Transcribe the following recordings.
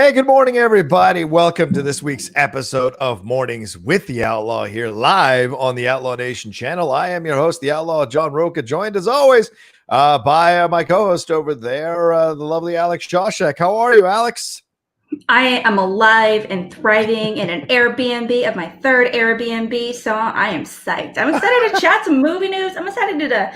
Hey, good morning, everybody. Welcome to this week's episode of Mornings with the Outlaw here live on the Outlaw Nation channel. I am your host, the Outlaw, John Rocha, joined as always by my co-host over there, the lovely Alex Shashek. How are you, Alex? I am alive and thriving in an Airbnb of my third Airbnb, so I am psyched. I'm excited to chat some movie news. I'm excited to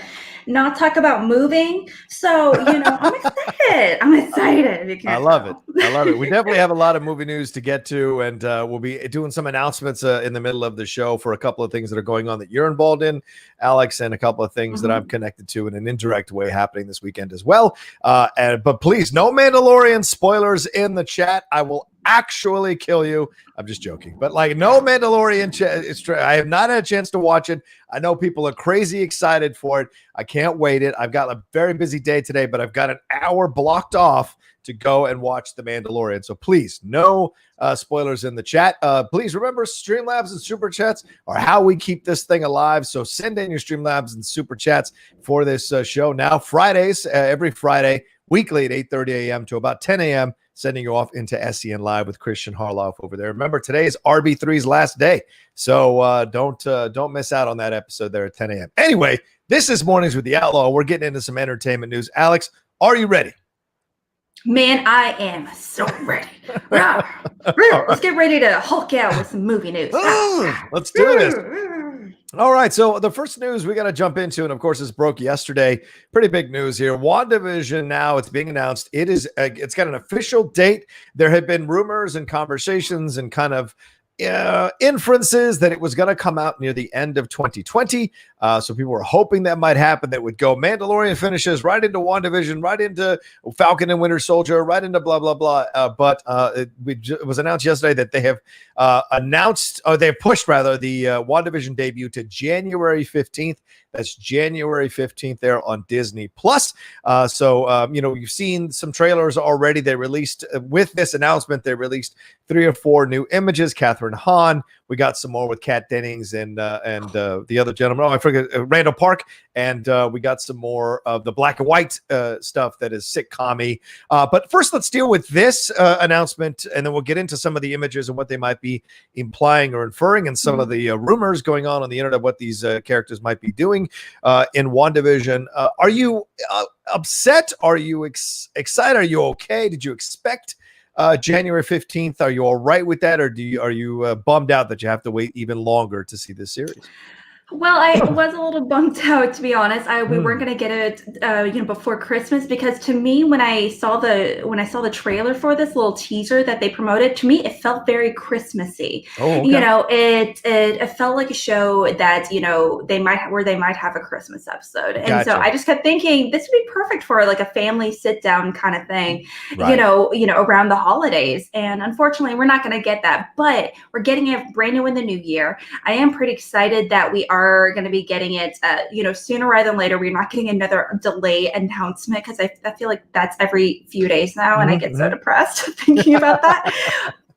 not talk about moving. So, I'm excited. I'm excited. I love it. I love it. We definitely have a lot of movie news to get to, and we'll be doing some announcements in the middle of the show for a couple of things that are going on that you're involved in, Alex, and a couple of things that I'm connected to in an indirect way happening this weekend as well. But please, no Mandalorian spoilers in the chat. I will actually kill you. I'm just joking, but no Mandalorian. I have not had a chance to watch it. I know people are crazy excited for it. I can't wait it. I've got a very busy day today, but I've got an hour blocked off to go and watch The Mandalorian. So please, no spoilers in the chat. Please remember, Streamlabs and SuperChats are how we keep this thing alive. So send in your Streamlabs and SuperChats for this show. Now, Fridays, every Friday, weekly at 8:30 a.m. to about 10 a.m., sending you off into SEN Live with Christian Harloff over there. Remember, today is RB3's last day, so don't miss out on that episode there at 10 a.m. Anyway, this is Mornings with the Outlaw. We're getting into some entertainment news. Alex, are you ready? Man, I am so ready. Let's get ready to Hulk out with some movie news. Let's do this. All right, so the first news we got to jump into, and of course, this broke yesterday. Pretty big news here. WandaVision now, it's being announced. It's got an official date. There had been rumors and conversations and kind of inferences that it was going to come out near the end of 2020. So people were hoping that might happen. That would go Mandalorian finishes right into WandaVision, right into Falcon and Winter Soldier, right into blah, blah, blah. But it was announced yesterday that they have they've pushed rather the WandaVision debut to January 15th. That's January 15th there on Disney Plus. You've seen some trailers already. They released with this announcement, they released 3 or 4 new images. Catherine Hahn. We got some more with Kat Dennings and the other gentleman. Oh, I forget, Randall Park. And we got some more of the black and white stuff that is sitcom-y. But first, let's deal with this announcement, and then we'll get into some of the images and what they might be implying or inferring, and some of the rumors going on the internet, what these characters might be doing in WandaVision. Are you upset? Are you excited? Are you okay? Did you expect January 15th? Are you all right with that, or are you bummed out that you have to wait even longer to see this series? Well, I was a little bummed out, to be honest. We weren't going to get it, before Christmas, because to me, when I saw the trailer for this little teaser that they promoted, to me it felt very Christmassy. Oh, okay. It felt like a show that they might have a Christmas episode, and Gotcha. so I just kept thinking this would be perfect for like a family sit down kind of thing, right. Around the holidays. And unfortunately, we're not going to get that, but we're getting it brand new in the new year. I am pretty excited that we are going to be getting it, sooner rather than later. We're not getting another delay announcement, because I feel like that's every few days now, and I get so depressed thinking about that.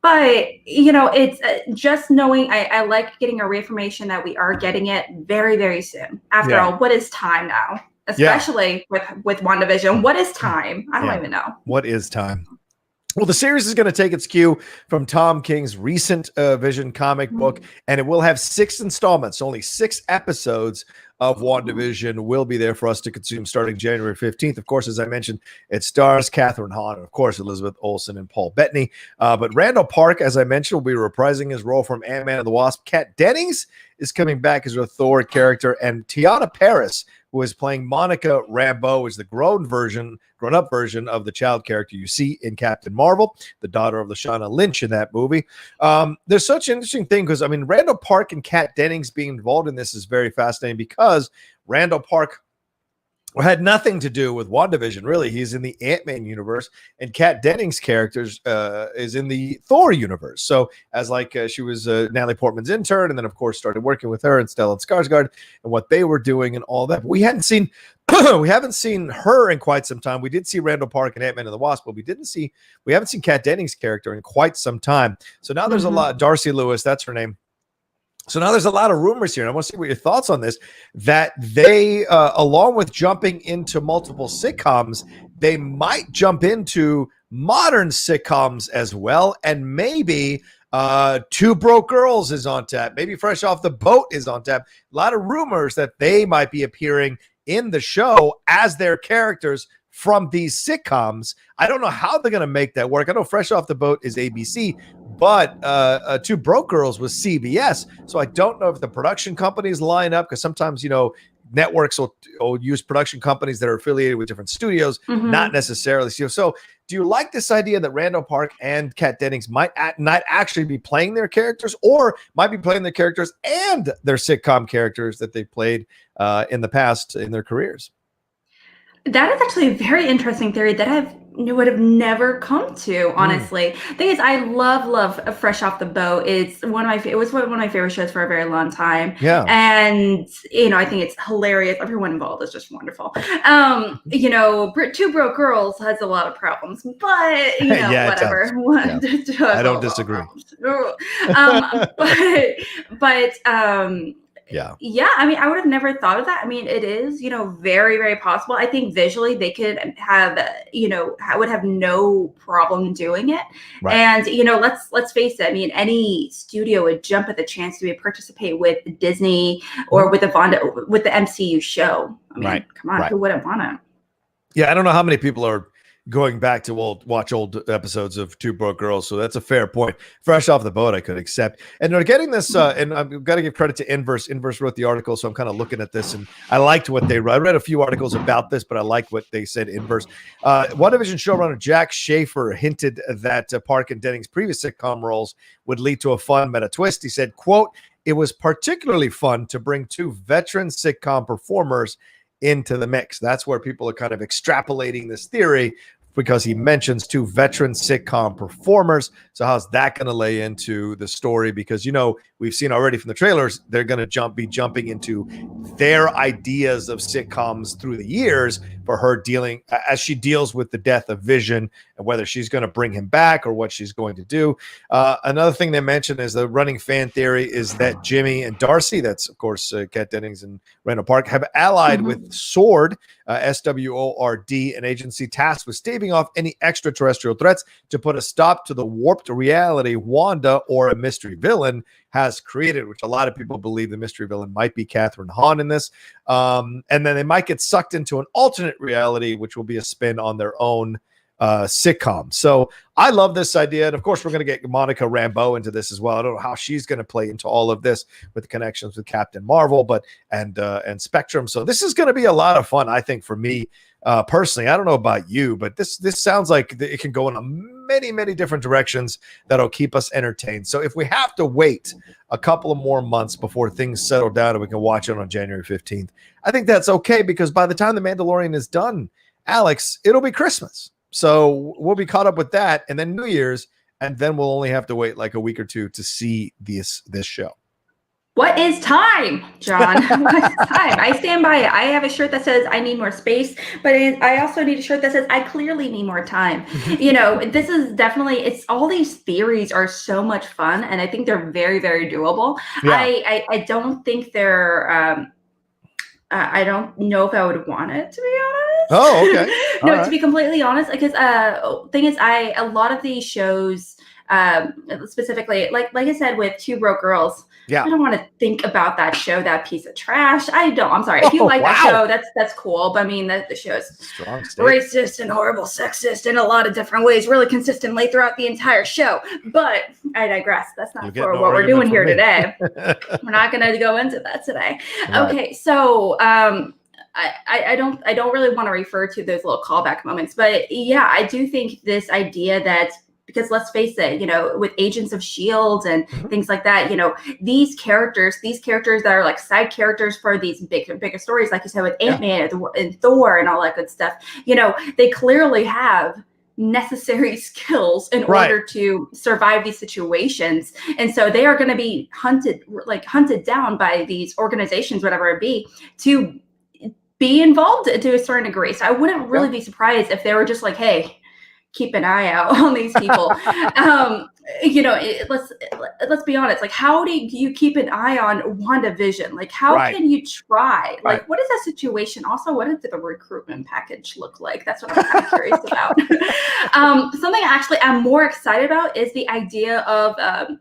But, it's just knowing, I like getting a reaffirmation that we are getting it very, very soon. After all, what is time now? Especially with WandaVision. What is time? I don't even know. What is time? Well, the series is going to take its cue from Tom King's recent Vision comic book, and it will have 6 installments. Only 6 episodes of WandaVision will be there for us to consume starting January 15th. Of course, as I mentioned, it stars Catherine Hahn and, of course, Elizabeth Olsen and Paul Bettany. But Randall Park, as I mentioned, will be reprising his role from Ant-Man and the Wasp. Kat Dennings is coming back as a Thor character, and Tiana Paris, who is playing Monica Rambeau, is the grown-up version of the child character you see in Captain Marvel, the daughter of Lashana Lynch in that movie. There's such an interesting thing, because, Randall Park and Kat Dennings being involved in this is very fascinating, because Randall Park had nothing to do with WandaVision, really. He's in the Ant-Man universe, and Kat Dennings' character is in the Thor universe. So as she was Natalie Portman's intern, and then, of course, started working with her and Stellan Skarsgård and what they were doing and all that. But we haven't seen her in quite some time. We did see Randall Park and Ant-Man and the Wasp, but we haven't seen Kat Dennings' character in quite some time. So now there's a lot. Darcy Lewis, that's her name. So now there's a lot of rumors here, and I want to see what your thoughts on this, that they, along with jumping into multiple sitcoms, they might jump into modern sitcoms as well, and maybe Two Broke Girls is on tap. Maybe Fresh Off the Boat is on tap. A lot of rumors that they might be appearing in the show as their characters from these sitcoms. I don't know how they're going to make that work. I know Fresh Off the Boat is ABC, but Two Broke Girls was CBS. So I don't know if the production companies line up, because sometimes, networks will use production companies that are affiliated with different studios, not necessarily. So do you like this idea that Randall Park and Kat Dennings might not actually be playing their characters, or might be playing their characters and their sitcom characters that they played in the past in their careers? That is actually a very interesting theory that I would have never come to, honestly. Thing is, I love Fresh Off the Boat. It was one of my favorite shows for a very long time. Yeah. And, I think it's hilarious. Everyone involved is just wonderful. Two Broke Girls has a lot of problems, but, Yeah, whatever. Yeah. I don't disagree. Yeah, I mean, I would have never thought of that. I mean, it is, very, very possible. I think visually they could have, would have no problem doing it. Right. And, let's face it. I mean, any studio would jump at the chance to participate with Disney or with the MCU show. I mean, come on, who wouldn't want to? Yeah, I don't know how many people are going back to watch old episodes of Two Broke Girls, so that's a fair point. Fresh Off the Boat, I could accept. And they're getting this, and I've got to give credit to Inverse. Inverse wrote the article, so I'm kind of looking at this, and I liked what they wrote. I read a few articles about this, but I like what they said. Inverse. WandaVision showrunner Jack Schaefer hinted that Park and Dennings' previous sitcom roles would lead to a fun meta twist. He said, quote, "It was particularly fun to bring two veteran sitcom performers into the mix." That's where people are kind of extrapolating this theory, because he mentions two veteran sitcom performers. So how's that going to lay into the story? Because, we've seen already from the trailers, they're going to be jumping into their ideas of sitcoms through the years for her dealing, as she deals with the death of Vision, and whether she's going to bring him back or what she's going to do. Another thing they mentioned is the running fan theory is that Jimmy and Darcy, that's of course Kat Dennings and Randall Park, have allied with SWORD, SWORD, an agency tasked with staving off any extraterrestrial threats to put a stop to the warped reality Wanda, or a mystery villain, has created, which a lot of people believe the mystery villain might be Catherine Hahn in this. And then they might get sucked into an alternate reality, which will be a spin on their own sitcom. So I love this idea. And of course, we're going to get Monica Rambeau into this as well. I don't know how she's going to play into all of this with the connections with Captain Marvel, and Spectrum. So this is going to be a lot of fun, I think, for me personally. I don't know about you, but this sounds like it can go in many different directions that'll keep us entertained. So if we have to wait a couple of more months before things settle down and we can watch it on January 15th, I think that's okay, because by the time The Mandalorian is done, Alex, it'll be Christmas. So we'll be caught up with that, and then New Year's, and then we'll only have to wait like a week or two to see this show. What is time, John? What is time? I stand by it. I have a shirt that says I need more space, but I also need a shirt that says I clearly need more time. This is definitely, it's all these theories are so much fun, and I think they're very, very doable. Yeah. I don't think they're, I don't know if I would want it, to be honest. Oh, okay. No, to be completely honest, because thing is, a lot of these shows, specifically, like I said, with Two Broke Girls, I don't want to think about that show, that piece of trash. I'm sorry. If you like that show, that's cool. But I mean, the show is racist and horrible, sexist in a lot of different ways, really consistently throughout the entire show. But I digress. That's not for what we're doing here today. We're not going to go into that today. Right. Okay, so I don't really want to refer to those little callback moments, but yeah, I do think this idea that, because let's face it, with Agents of S.H.I.E.L.D. and things like that, these characters that are like side characters for these bigger stories, like you said, with Ant-Man and Thor and all that good stuff, they clearly have necessary skills in order to survive these situations. And so they are going to be hunted down by these organizations, whatever it be, to be involved to a certain degree. So I wouldn't really be surprised if they were just like, hey, keep an eye out on these people. let's be honest. Like, how do you keep an eye on WandaVision? Like, how can you try? Like, what is that situation? Also, what did the recruitment package look like? That's what I'm kind of curious about. Something actually I'm more excited about is the idea of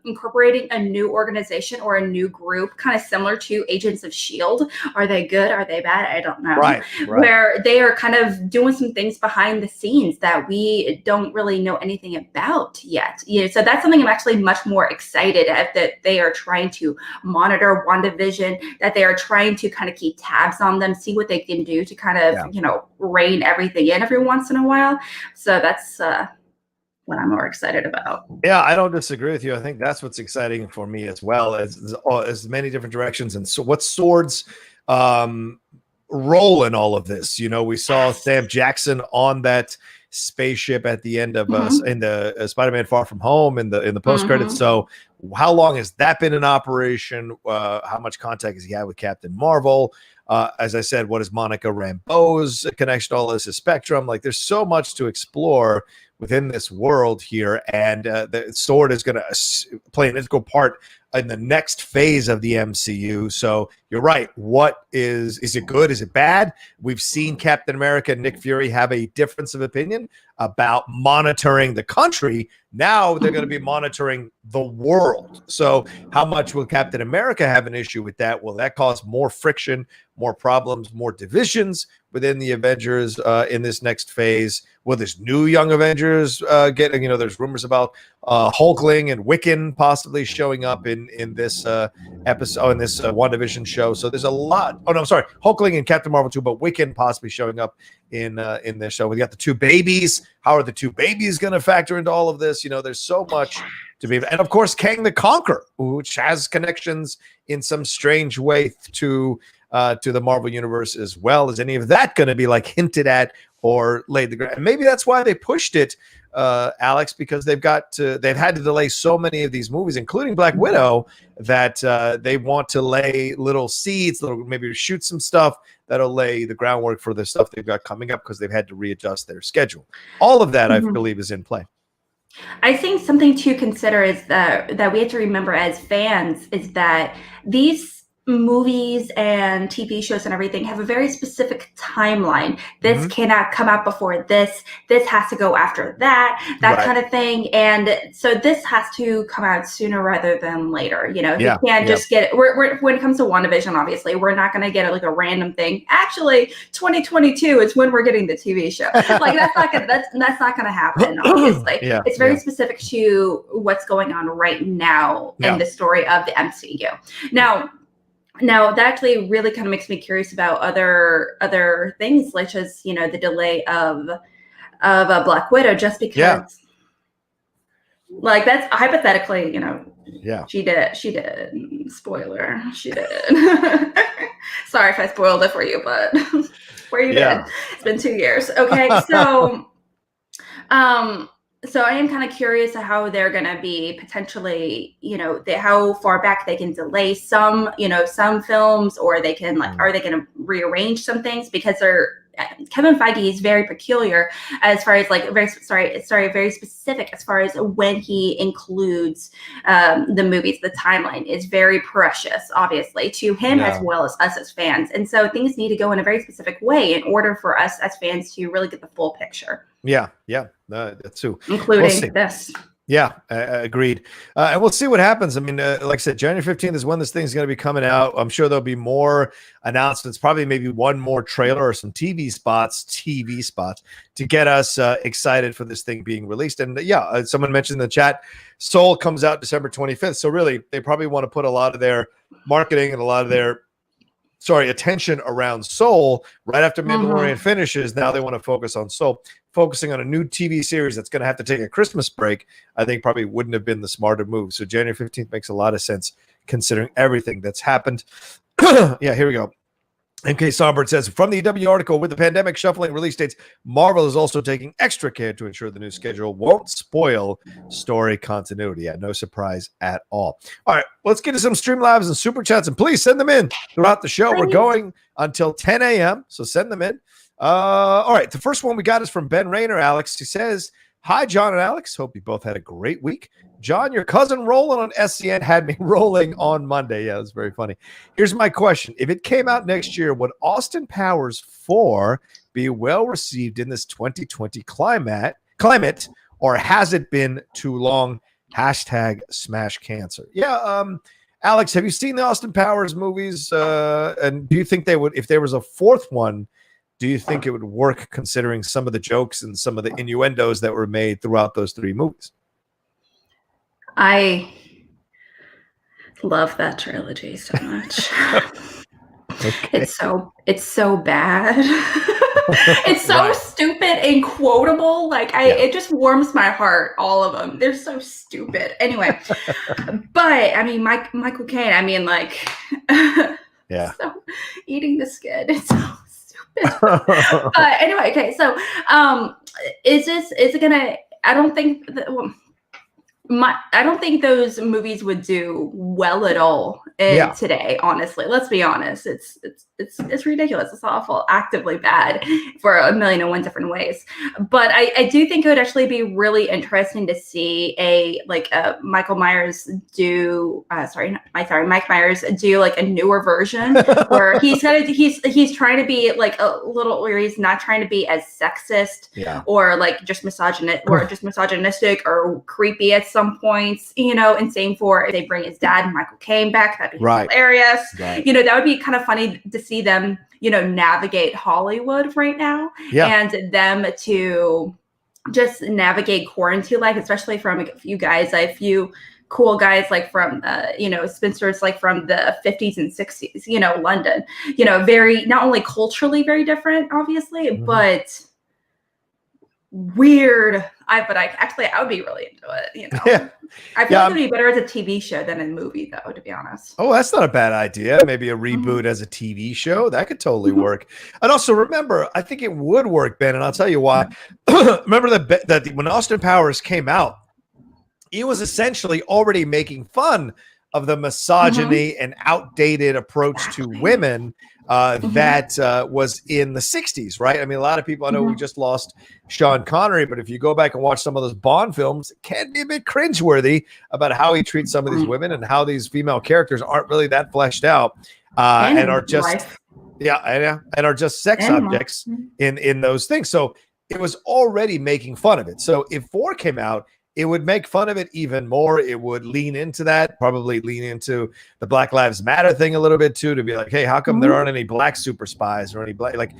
incorporating a new organization or a new group, kind of similar to Agents of S.H.I.E.L.D. Are they good? Are they bad? I don't know. Right. Where they are kind of doing some things behind the scenes that we don't really know anything about yet. So that's something I'm actually much more excited at, that they are trying to monitor WandaVision, that they are trying to kind of keep tabs on them, see what they can do to kind of, rein everything in every once in a while. So that's what I'm more excited about. Yeah, I don't disagree with you. I think that's what's exciting for me as well, as many different directions. And so what Sword's role in all of this? We saw Sam Jackson on that spaceship at the end of in the Spider-Man Far From Home in the post credits. So how long has that been in operation? How much contact has he had with Captain Marvel? As I said, what is Monica Rambeau's connection to all this? Is Spectrum? Like, there's so much to explore within this world here, and the Sword is going to play an integral part in the next phase of the MCU. So you're right. What is it good? Is it bad? We've seen Captain America and Nick Fury have a difference of opinion about monitoring the country. Now they're going to be monitoring the world. So how much will Captain America have an issue with that? Will that cause more friction, more problems, more divisions within the Avengers in this next phase? Will this new Young Avengers get, there's rumors about Hulkling and Wiccan possibly showing up in this episode, in this WandaVision show. So there's a lot. Oh, no, I'm sorry. Hulkling and Captain Marvel too, but Wiccan possibly showing up in this show. We got the two babies. How are the two babies going to factor into all of this? There's so much to be. And of course, Kang the Conqueror, which has connections in some strange way to the Marvel universe as well. Is any of that going to be like hinted at or laid the ground? And maybe that's why they pushed it, Alex, because they've had to delay so many of these movies, including Black Widow, that they want to lay little seeds, maybe shoot some stuff that'll lay the groundwork for the stuff they've got coming up, because they've had to readjust their schedule. All of that, I believe, is in play. I think something to consider is that we have to remember as fans is that these movies and TV shows and everything have a very specific timeline. This cannot come out before this. This has to go after that kind of thing. And so this has to come out sooner rather than later. You can't just get it. When it comes to WandaVision, obviously, we're not going to get like a random thing. Actually, 2022 is when we're getting the TV show. Like that's not going to happen. Obviously, it's very specific to what's going on right now in the story of the MCU. Now, that actually really kind of makes me curious about other things, such as the delay of Black Widow, just because, like, that's hypothetically, she did. Spoiler, she did. Sorry if I spoiled it for you, but where you been? It's been 2 years. Okay, so. So I am kind of curious to how they're going to be potentially, how far back they can delay some films, or they can are they going to rearrange some things, because Kevin Feige is very peculiar as far as very specific as far as when he includes the movies. The timeline is very precious, obviously, to him as well as us as fans. And so things need to go in a very specific way in order for us as fans to really get the full picture. That's true. Including this. Yeah, agreed. And we'll see what happens. I mean, like I said, January 15th is when this thing's going to be coming out. I'm sure there'll be more announcements, probably maybe one more trailer or some TV spots to get us excited for this thing being released. And someone mentioned in the chat, Soul comes out December 25th. So really, they probably want to put a lot of their marketing and a lot of their attention around Soul right after Mandalorian finishes. Now they want to focus on Soul. Focusing on a new TV series that's going to have to take a Christmas break, I think probably wouldn't have been the smarter move. So January 15th makes a lot of sense considering everything that's happened. Here we go. MK Sombert says, from the EW article, with the pandemic shuffling release dates, Marvel is also taking extra care to ensure the new schedule won't spoil story continuity. Yeah, no surprise at all. All right, let's get to some Streamlabs and Super Chats, and please send them in throughout the show. We're going until 10 a.m., so send them in. All right. The first one we got is from Ben Rayner, Alex. He says, "Hi, John and Alex. Hope you both had a great week. John, your cousin Roland on SCN had me rolling on Monday." Yeah, it was very funny. Here's my question. If it came out next year, would Austin Powers 4 be well received in this 2020 climate, or has it been too long? Hashtag smash cancer. Yeah, Alex, have you seen the Austin Powers movies? And do you think they would, if there was a fourth one, do you think it would work considering some of the jokes and some of the innuendos that were made throughout those 3 movies? I love that trilogy so much. Okay. It's so bad. It's so stupid and quotable. Like it just warms my heart. All of them. They're so stupid. Anyway, but I mean, Michael Caine. I mean, like, yeah. So eating the skid. It's so stupid. But anyway, okay. So, is it gonna? I don't think that. I don't think those movies would do well at all today. Honestly, let's be honest. It's ridiculous. It's awful, actively bad for 1,000,001 different ways. But I do think it would actually be really interesting to see Mike Myers do like a newer version where he's trying to be like a little, where he's not trying to be as sexist or like just misogynistic or creepy at some points, and same for if they bring his dad, Michael Caine, back, that'd be hilarious. Right. That would be kind of funny to see them, navigate Hollywood right now and them to just navigate quarantine life, especially from a few cool guys like from spinsters like from the 50s and 60s, London, very, not only culturally very different, obviously, but weird. I would be really into it, Yeah. I feel like it'd be better as a TV show than a movie, though, to be honest. Oh, that's not a bad idea. Maybe a reboot as a TV show. That could totally work. And also remember, I think it would work, Ben, and I'll tell you why. Remember that when Austin Powers came out, he was essentially already making fun of the misogyny and outdated approach to women that was in the 60s, right? I mean, a lot of people, I know we just lost Sean Connery, but if you go back and watch some of those Bond films, it can be a bit cringeworthy about how he treats some of these women and how these female characters aren't really that fleshed out and are just and are just sex objects in those things. So it was already making fun of it. So if 4 came out, it would make fun of it even more. It would lean into that, probably lean into the Black Lives Matter thing a little bit too, to be like, hey, how come there aren't any black super spies or any black,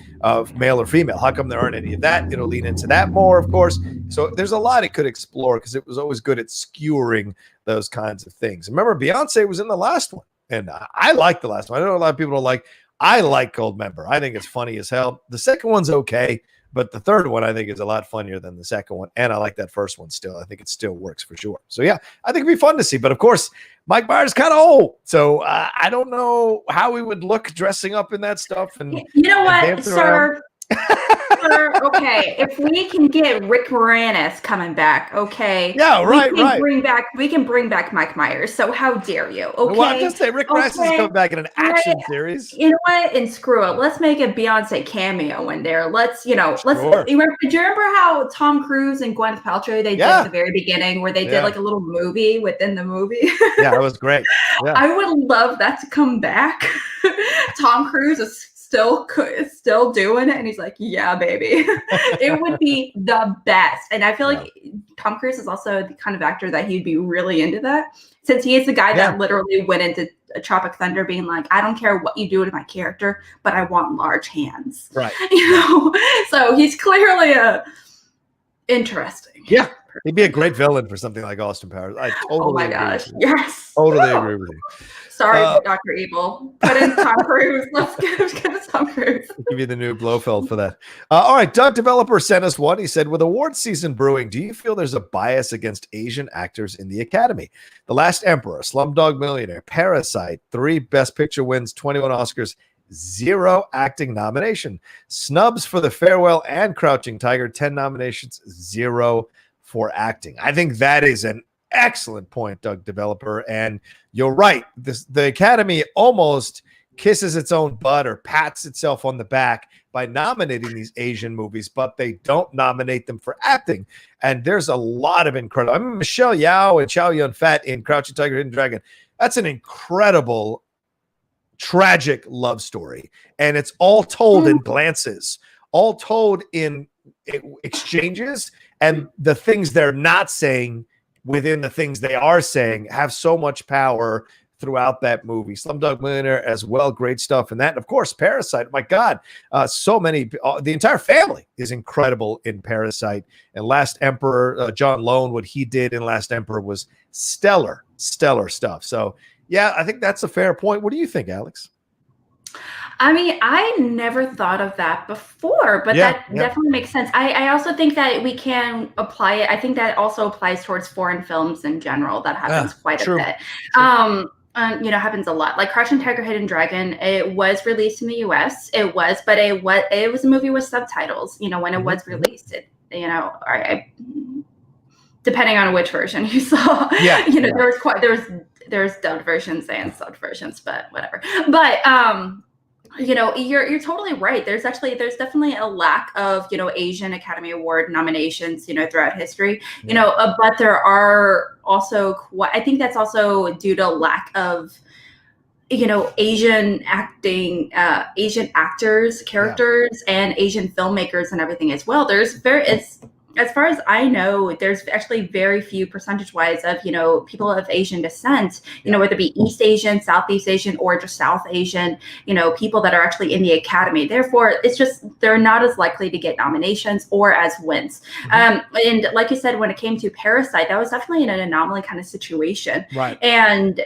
male or female? How come there aren't any of that? It'll lean into that more, of course. So there's a lot it could explore because it was always good at skewering those kinds of things. Remember, Beyonce was in the last one, and I like the last one. I know a lot of people don't like. I like Goldmember. I think it's funny as hell. The second one's okay. But the third one, I think, is a lot funnier than the second one. And I like that first one still. I think it still works for sure. So, yeah, I think it'd be fun to see. But, of course, Mike Myers is kind of old. So I don't know how he would look dressing up in that stuff. And you know what, sir? Okay, if we can get Rick Moranis coming back, okay. Yeah, right. We can bring back Mike Myers. So how dare you? Okay. Well, I'm just saying Rick Moranis is coming back in an action series. You know what? And screw it. Let's make a Beyonce cameo in there. Let's. Do you remember how Tom Cruise and Gwyneth Paltrow they did at the very beginning, where they did like a little movie within the movie? Yeah, that was great. Yeah. I would love that to come back. Tom Cruise is still doing it, and he's like, yeah, baby. It would be the best. And I feel like Tom Cruise is also the kind of actor that he'd be really into that, since he is the guy that literally went into Tropic Thunder being like, I don't care what you do to my character, but I want large hands, right? So he's clearly interesting. Yeah, he'd be a great villain for something like Austin Powers. I totally agree with you. Yes, totally agree with you. Sorry, Dr. Evil. Put in Tom Cruise. Let's give us Tom Cruise. Give you the new Blofeld for that. All right, Doug Developer sent us one. He said, with award season brewing, do you feel there's a bias against Asian actors in the Academy? The Last Emperor, Slumdog Millionaire, Parasite, 3 Best Picture wins, 21 Oscars, 0 acting nomination. Snubs for The Farewell and Crouching Tiger, 10 nominations, 0 for acting. I think that is an excellent point, Doug Developer. And you're right. The Academy almost kisses its own butt or pats itself on the back by nominating these Asian movies, but they don't nominate them for acting. And there's a lot of incredible. I mean, Michelle Yeoh and Chow Yun-fat in Crouching Tiger, Hidden Dragon. That's an incredible, tragic love story, and it's all told in glances, all told in exchanges, and the things they're not saying within the things they are saying have so much power throughout that movie. Slumdog Millionaire as well, great stuff in that. And of course, Parasite, my God, so many, the entire family is incredible in Parasite. And Last Emperor, John Lone, what he did in Last Emperor was stellar stuff. So yeah, I think that's a fair point. What do you think, Alex? I mean, I never thought of that before, but that definitely makes sense. I also think that we can apply it. I think that also applies towards foreign films in general. That happens quite a bit. Happens a lot. Like Crouching Tiger, Hidden Dragon, it was released in the U.S. It was a movie with subtitles. When it was released, depending on which version you saw. There's dubbed versions and subbed versions, but whatever. But you're totally right. There's definitely a lack of Asian Academy Award nominations throughout history. But there are also I think that's also due to lack of Asian acting, Asian actors, characters, and Asian filmmakers and everything as well. As far as I know, there's actually very few percentage-wise of, people of Asian descent, whether it be East Asian, Southeast Asian, or just South Asian, people that are actually in the Academy. Therefore, it's just, they're not as likely to get nominations or as wins. And like you said, when it came to Parasite, that was definitely an anomaly kind of situation. Right. And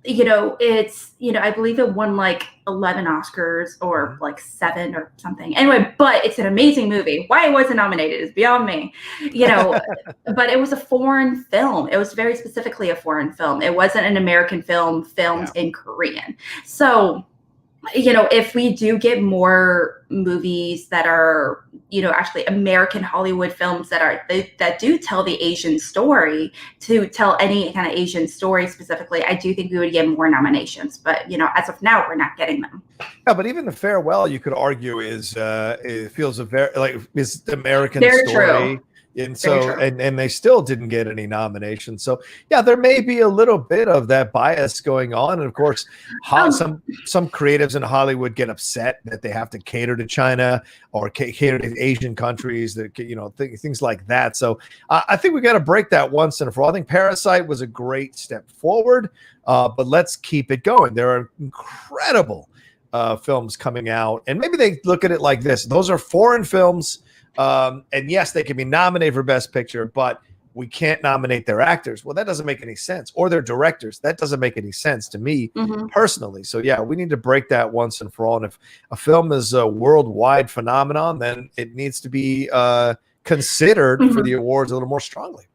it's, I believe it won like 11 Oscars or like 7 or something. Anyway, but it's an amazing movie. Why it wasn't nominated is beyond me, but it was a foreign film. It was very specifically a foreign film. It wasn't an American film filmed in Korean. So, if we do get more movies that are, actually American Hollywood films that do tell the Asian story, to tell any kind of Asian story specifically, I do think we would get more nominations. But, as of now, we're not getting them. Yeah, but even The Farewell, you could argue is it feels is the American very story. True. And so, and they still didn't get any nominations. So, yeah, there may be a little bit of that bias going on. And of course, some creatives in Hollywood get upset that they have to cater to China or cater to Asian countries, that things like that. So, I think we got to break that once and for all. I think Parasite was a great step forward, but let's keep it going. There are incredible films coming out, and maybe they look at it like this: those are foreign films. And yes, they can be nominated for Best Picture, but we can't nominate their actors. Well, that doesn't make any sense. Or their directors. That doesn't make any sense to me personally. So yeah, we need to break that once and for all. And if a film is a worldwide phenomenon, then it needs to be considered for the awards a little more strongly.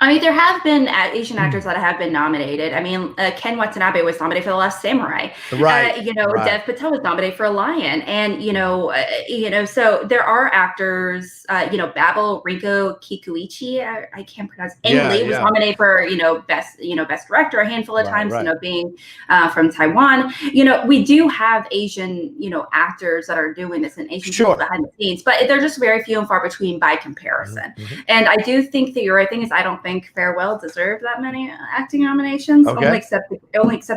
I mean, there have been Asian actors that have been nominated. I mean, Ken Watanabe was nominated for The Last Samurai. Right. Dev Patel was nominated for A Lion. And, so there are actors, Babel Rinko Kikuichi, I can't pronounce. Ang Lee was nominated for, best director a handful of times, being from Taiwan. We do have Asian, actors that are doing this and Asian people behind the scenes, but they're just very few and far between by comparison. And I do think that you're right. Thing is, I don't think Farewell deserved that many acting nominations. Only except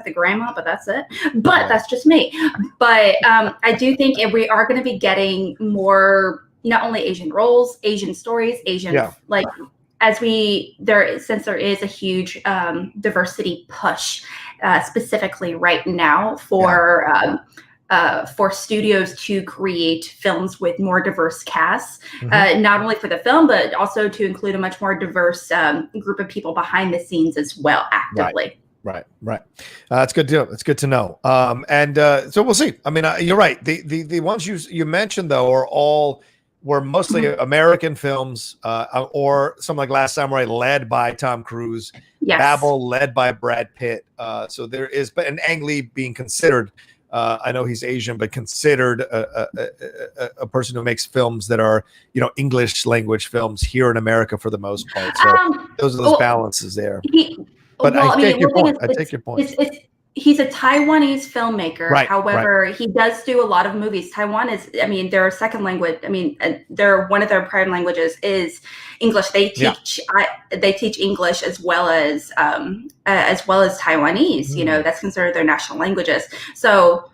the grandma, but that's it. But that's just me. But I do think if we are going to be getting more, not only Asian roles, Asian stories, Asian since there is a huge diversity push specifically right now for studios to create films with more diverse casts, not only for the film, but also to include a much more diverse group of people behind the scenes as well, actively. Right. That's good to know. So we'll see. I mean, you're right. The ones you mentioned though were mostly American films, or something like Last Samurai led by Tom Cruise, Babel led by Brad Pitt. So there is, and Ang Lee being considered. I know he's Asian, but considered a person who makes films that are, English language films here in America for the most part. So those are those balances there. I take your point. he's a Taiwanese filmmaker. Right, However, he does do a lot of movies. Taiwan is, I mean, their second language. I mean, one of their prime languages is English. They teach they teach English as well as Taiwanese. You know, that's considered their national languages. So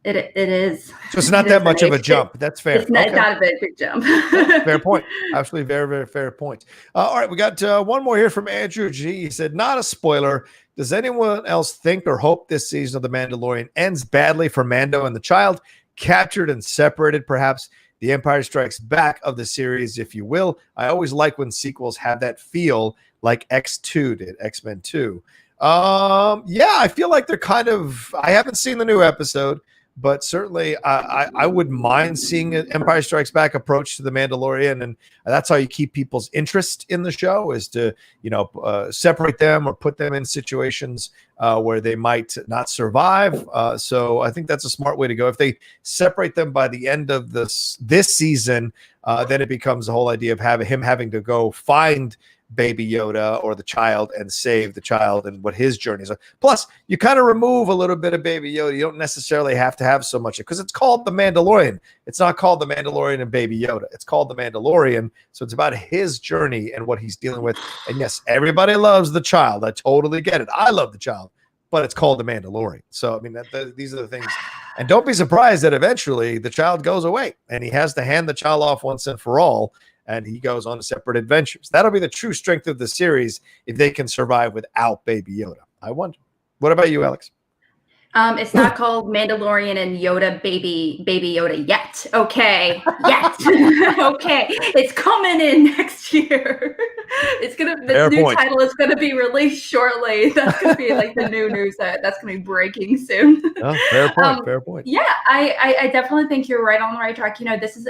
it is. So it's not that much of a jump. That's fair. It's not a big jump. Fair point. Absolutely, very, very fair point. All right, we got one more here from Andrew G. He said, "Not a spoiler. Does anyone else think or hope this season of The Mandalorian ends badly for Mando and the child, captured and separated, perhaps the Empire Strikes Back of the series, if you will? I always like when sequels have that feel, like X2 did, X-Men 2. Yeah, I feel like they're kind of. I haven't seen the new episode." But certainly, I wouldn't mind seeing an Empire Strikes Back approach to The Mandalorian, and that's how you keep people's interest in the show, is to separate them or put them in situations where they might not survive. So I think that's a smart way to go. If they separate them by the end of this season, then it becomes the whole idea of him having to go find Baby Yoda or the child and save the child and what his journeys are. Plus, you kind of remove a little bit of Baby Yoda. You don't necessarily have to have so much, because it's called The Mandalorian. It's not called The Mandalorian and Baby Yoda. It's called The Mandalorian. So it's about his journey and what he's dealing with. And yes, everybody loves the child. I totally get it. I love the child, but it's called The Mandalorian. So, I mean, these are the things. And don't be surprised that eventually the child goes away and he has to hand the child off once and for all. And he goes on separate adventures. That'll be the true strength of the series if they can survive without Baby Yoda. I wonder. What about you, Alex? It's not called Mandalorian and Yoda Baby Yoda yet. Okay, yet. Okay, it's coming in next year. This new title is gonna be released shortly. That's gonna be like the new news that's gonna be breaking soon. Oh, fair point. Fair point. Yeah, I definitely think you're right on the right track. This is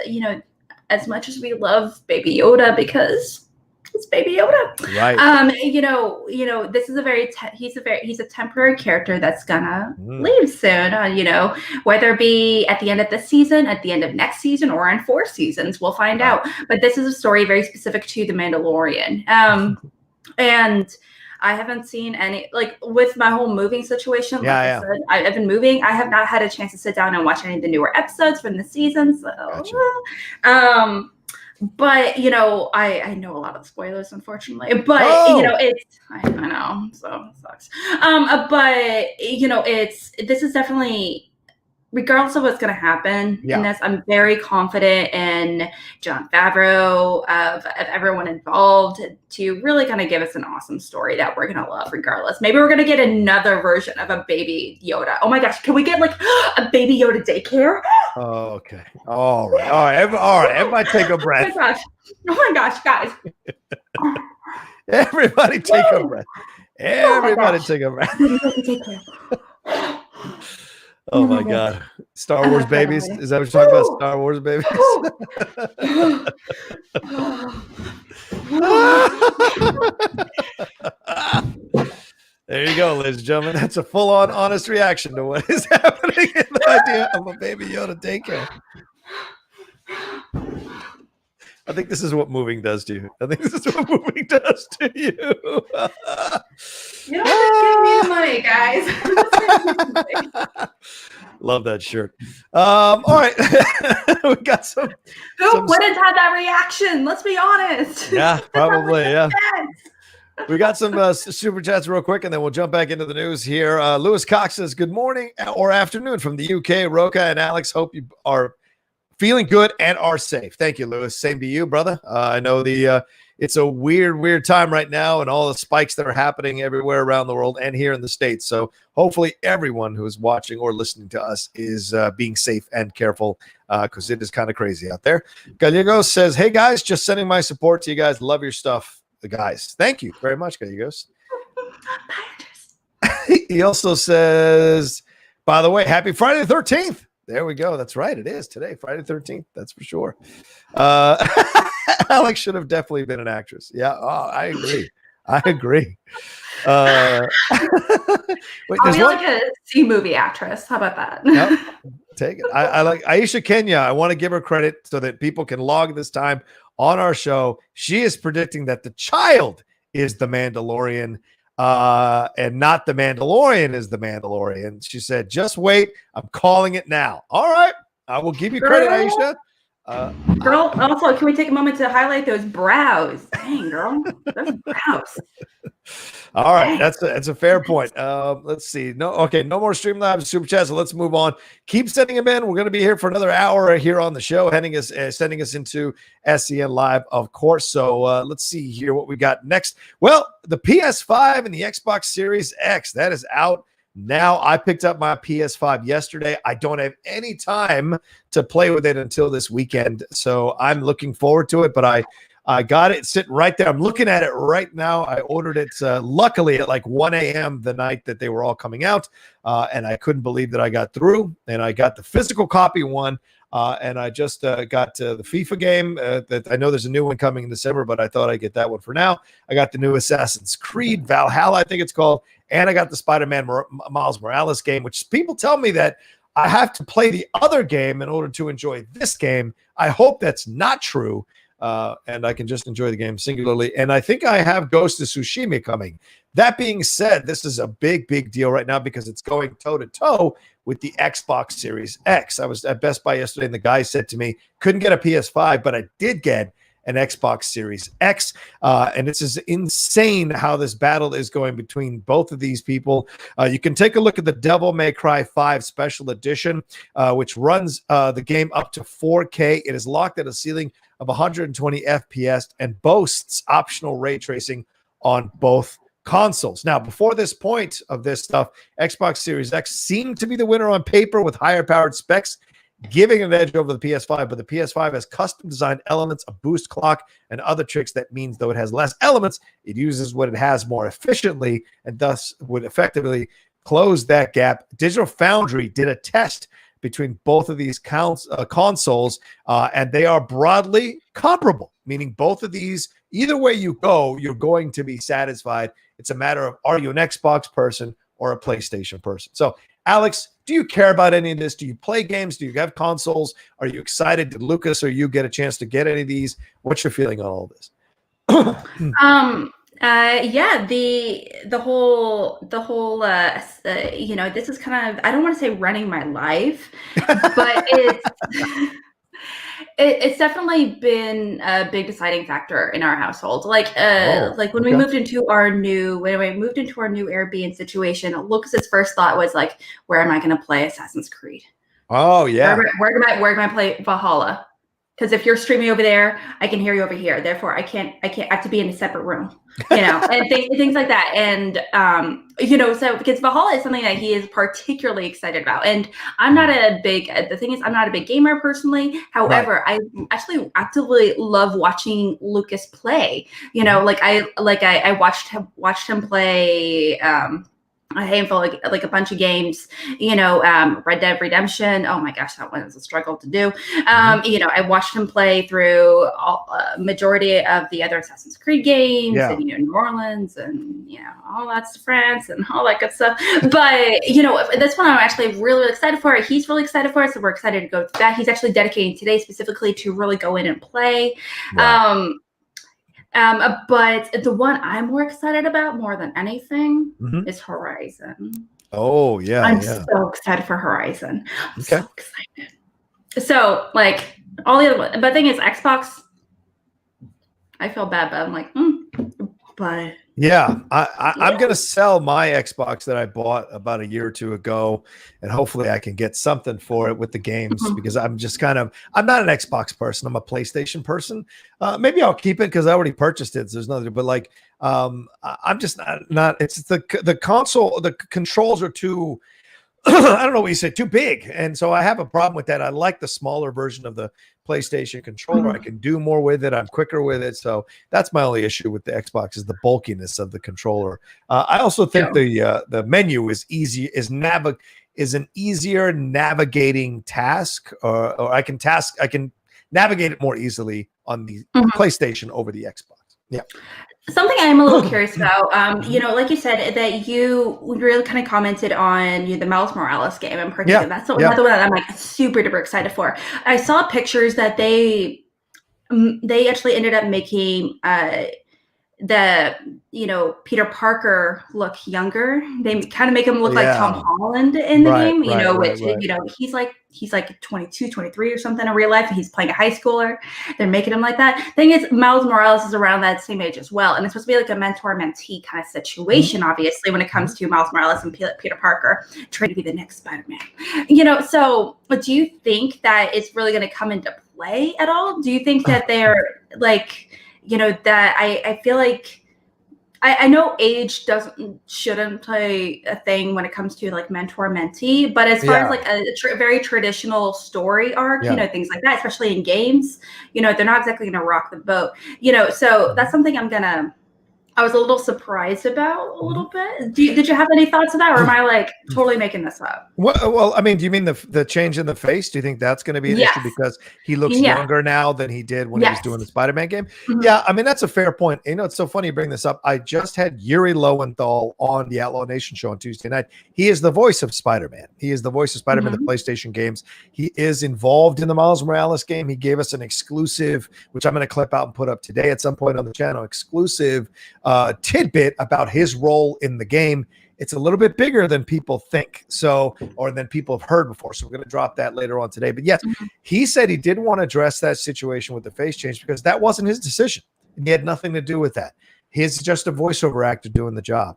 as much as we love Baby Yoda, because it's Baby Yoda, right? This is he's a temporary character that's gonna leave soon. Whether it be at the end of this season, at the end of next season, or in 4 seasons, we'll find out. But this is a story very specific to the Mandalorian, and I haven't seen any, like, with my whole moving situation. Like I said, I've been moving. I have not had a chance to sit down and watch any of the newer episodes from the season. So, but I know a lot of spoilers, unfortunately. But I know, so it sucks. But this is definitely, regardless of what's going to happen in this, I'm very confident in Jon Favreau, of everyone involved, to really kind of give us an awesome story that we're going to love regardless. Maybe we're going to get another version of a Baby Yoda. Oh my gosh, can we get like a Baby Yoda daycare? Oh, okay. All right. Everybody take a breath. Oh my gosh, guys. Everybody take a breath. Everybody take a breath. Oh my God. Star Wars babies. Is that what you're talking about? Star Wars babies? There you go, ladies and gentlemen. That's a full-on honest reaction to what is happening in the idea of a Baby Yoda daycare. I think this is what moving does to you. You don't have to give me money, guys. Love that shirt. All right. We got some. Who wouldn't have that reaction? Let's be honest. Yeah, probably. Yeah. We got some super chats real quick, and then we'll jump back into the news here. Lewis Cox says, "Good morning or afternoon from the UK. Rocha and Alex, hope you are feeling good and are safe." Thank you, Lewis. Same to you, brother. I know it's a weird time right now, and all the spikes that are happening everywhere around the world and here in the States. So hopefully everyone who is watching or listening to us is being safe and careful, because it is kind of crazy out there. Gallegos says, "Hey guys, just sending my support to you guys. Love your stuff, the guys." Thank you very much, Gallegos. He also says, "By the way, happy Friday the 13th. There we go. That's right. It is today, Friday the 13th. That's for sure. Alex should have definitely been an actress. Yeah. Oh, I agree. Wait, I'll be like a C-movie actress. How about that? Yep. Take it. I like Aisha Kenya. I want to give her credit so that people can log this time on our show. She is predicting that the child is the Mandalorian. and not the Mandalorian is the Mandalorian. She said, just wait. I'm calling it now. All right. I will give you credit, Aisha. Girl, also, can we take a moment to highlight those brows? Dang, girl, those brows. All right, that's a fair point. Let's see. No more Streamlabs super chats. So let's move on. Keep sending them in. We're going to be here for another hour here on the show, sending us into SEN Live, of course. So let's see here what we got next. Well, the PS5 and the Xbox Series X, that is out now. I picked up my PS5 yesterday. I don't have any time to play with it until this weekend, so I'm looking forward to it. But I got it sitting right there. I'm looking at it right now. I ordered it luckily at like 1 a.m. the night that they were all coming out, and I couldn't believe that I got through. And I got the physical copy one, and I just got the FIFA game. That I know there's a new one coming in December, but I thought I'd get that one for now. I got the new Assassin's Creed Valhalla, I think it's called, and I got the Spider-Man Miles Morales game, which people tell me that I have to play the other game in order to enjoy this game. I hope that's not true. And I can just enjoy the game singularly. And I think I have Ghost of Tsushima coming. That being said, this is a big deal right now because it's going toe-to-toe with the Xbox Series X. I was at Best Buy yesterday, and the guy said to me, couldn't get a PS5, but I did get an Xbox Series X. And it's just insane how this battle is going between both of these people. You can take a look at the Devil May Cry 5 Special Edition, which runs the game up to 4K. It is locked at a ceiling of 120 FPS and boasts optional ray tracing on both consoles. Now, before this point of this stuff, Xbox Series X seemed to be the winner on paper with higher powered specs, giving an edge over the PS5, but the PS5 has custom designed elements, a boost clock, and other tricks. That means though it has less elements, it uses what it has more efficiently and thus would effectively close that gap. Digital Foundry did a test between both of these consoles, and they are broadly comparable, meaning both of these, either way you go, you're going to be satisfied. It's a matter of, are you an Xbox person or a PlayStation person? So, Alex, do you care about any of this? Do you play games? Do you have consoles? Are you excited? Did Lucas or you get a chance to get any of these? What's your feeling on all this? Yeah, the whole this is kind of, I don't want to say running my life, but it's definitely been a big deciding factor in our household. Like when we moved into our new Airbnb situation, Lucas's first thought was like, where am I going to play Assassin's Creed? Oh yeah. Where can I play Valhalla? Because if you're streaming over there, I can hear you over here. Therefore, I have to be in a separate room, and things like that. And, so because Valhalla is something that he is particularly excited about. And I'm not a big gamer personally. However, right. I actually actively love watching Lucas play. I watched him play, a handful, like a bunch of games, Red Dead Redemption. Oh my gosh, that one is a struggle to do. I watched him play through majority of the other Assassin's Creed games, and, New Orleans, and all that's France and all that good stuff. But this one I'm actually really, really excited for. He's really excited for it, so we're excited to go through that. He's actually dedicating today specifically to really go in and play. Wow. But the one I'm more excited about more than anything is Horizon. Oh, yeah. I'm so excited for Horizon. I'm so excited. So, like, all the other ones. But the thing is, Xbox, I feel bad, but I'm like, but. Yeah, I'm going to sell my Xbox that I bought about a year or two ago, and hopefully I can get something for it with the games because I'm just I'm not an Xbox person. I'm a PlayStation person. Maybe I'll keep it because I already purchased it. So there's nothing, but like, I'm just not, it's the console, the controls are too, I don't know what you say, too big. And so I have a problem with that. I like the smaller version of the PlayStation controller. I can do more with it. I'm quicker with it. So that's my only issue with the Xbox is the bulkiness of the controller. I also think the menu is an easier navigating task, or I can navigate it more easily on the PlayStation over the Xbox. Yeah. Something I'm a little curious about, like you said, that you really kind of commented on the Miles Morales game in particular. That's another one that I'm like super duper excited for. I saw pictures that they actually ended up making Peter Parker look younger. They kind of make him look like Tom Yeah. Holland in the game, Right. he's like 22, 23 or something in real life, and he's playing a high schooler. They're making him like that. Thing is, Miles Morales is around that same age as well, and it's supposed to be like a mentor-mentee kind of situation, obviously, when it comes to Miles Morales and Peter Parker trying to be the next Spider-Man. So do you think that it's really going to come into play at all? Do you think that they're like, that I feel like I know age shouldn't play a thing when it comes to like mentor mentee, but as far as like a very traditional story arc, things like that, especially in games, they're not exactly going to rock the boat, so that's something I was a little surprised about a little bit. Did you have any thoughts of that, or am I like totally making this up? Well, I mean, do you mean the change in the face? Do you think that's going to be an issue because he looks younger now than he did when he was doing the Spider-Man game? Yeah, I mean, that's a fair point. It's so funny you bring this up. I just had Yuri Lowenthal on the Outlaw Nation show on Tuesday night. He is the voice of Spider-Man. He is the voice of Spider-Man in the PlayStation games. He is involved in the Miles Morales game. He gave us an exclusive, which I'm going to clip out and put up today at some point on the channel, exclusive tidbit about his role in the game. It's a little bit bigger than people think, or than people have heard before. So we're going to drop that later on today. But yes, he said he didn't want to address that situation with the face change because that wasn't his decision. And he had nothing to do with that. He's just a voiceover actor doing the job.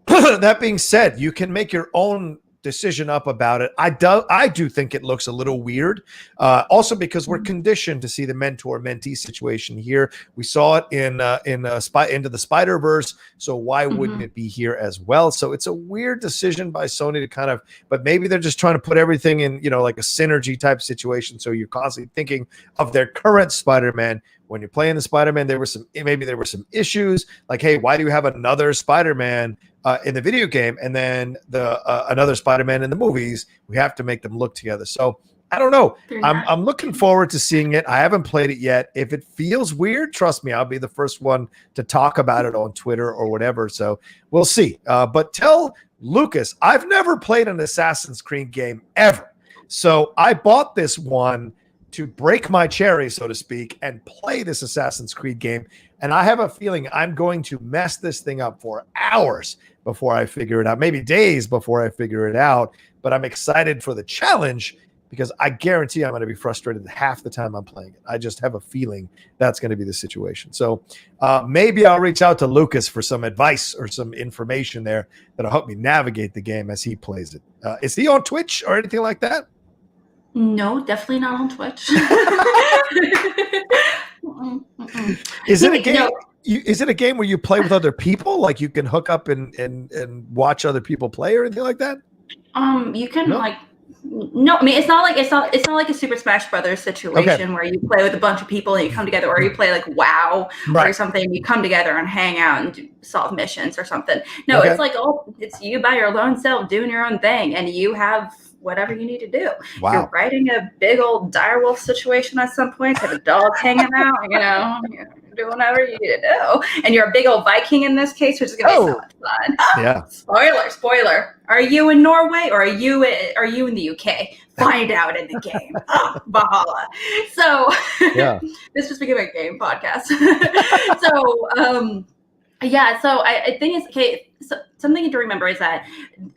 That being said, you can make your own decision up about it. I do think it looks a little weird. Also because we're conditioned to see the mentor-mentee situation here. We saw it in Into the Spider-Verse. So why wouldn't it be here as well? So it's a weird decision by Sony to but maybe they're just trying to put everything in, like a synergy type situation. So you're constantly thinking of their current Spider-Man. When you're playing the Spider-Man, there were some issues like, hey, why do you have another Spider-Man in the video game and then another Spider-Man in the movies? We have to make them look together. So I don't know. I'm looking forward to seeing it. I haven't played it yet. If it feels weird, trust me, I'll be the first one to talk about it on Twitter or whatever. So we'll see. But tell Lucas, I've never played an Assassin's Creed game ever. So I bought this one to break my cherry, so to speak, and play this Assassin's Creed game. And I have a feeling I'm going to mess this thing up for hours before I figure it out, maybe days before I figure it out. But I'm excited for the challenge because I guarantee I'm going to be frustrated half the time I'm playing it. I just have a feeling that's going to be the situation. So maybe I'll reach out to Lucas for some advice or some information there that'll help me navigate the game as he plays it. Is he on Twitch or anything like that? No, definitely not on Twitch. Is it a game? No. Is it a game where you play with other people? Like you can hook up and watch other people play or anything like that? You can no. I mean, it's not like a Super Smash Brothers situation where you play with a bunch of people and you come together, or you play like WoW or something. You come together and hang out and solve missions or something. No, it's like it's you by your lone self doing your own thing, and you have whatever you need to do. Wow. You're writing a big old direwolf situation at some point, have a dog hanging out, you're doing whatever you need to do. And you're a big old Viking in this case, which is going to be so much fun. Yeah. Spoiler. Are you in Norway or are you in the UK? Find out in the game. Valhalla. So this just became a game podcast. So I think it's so something to remember is that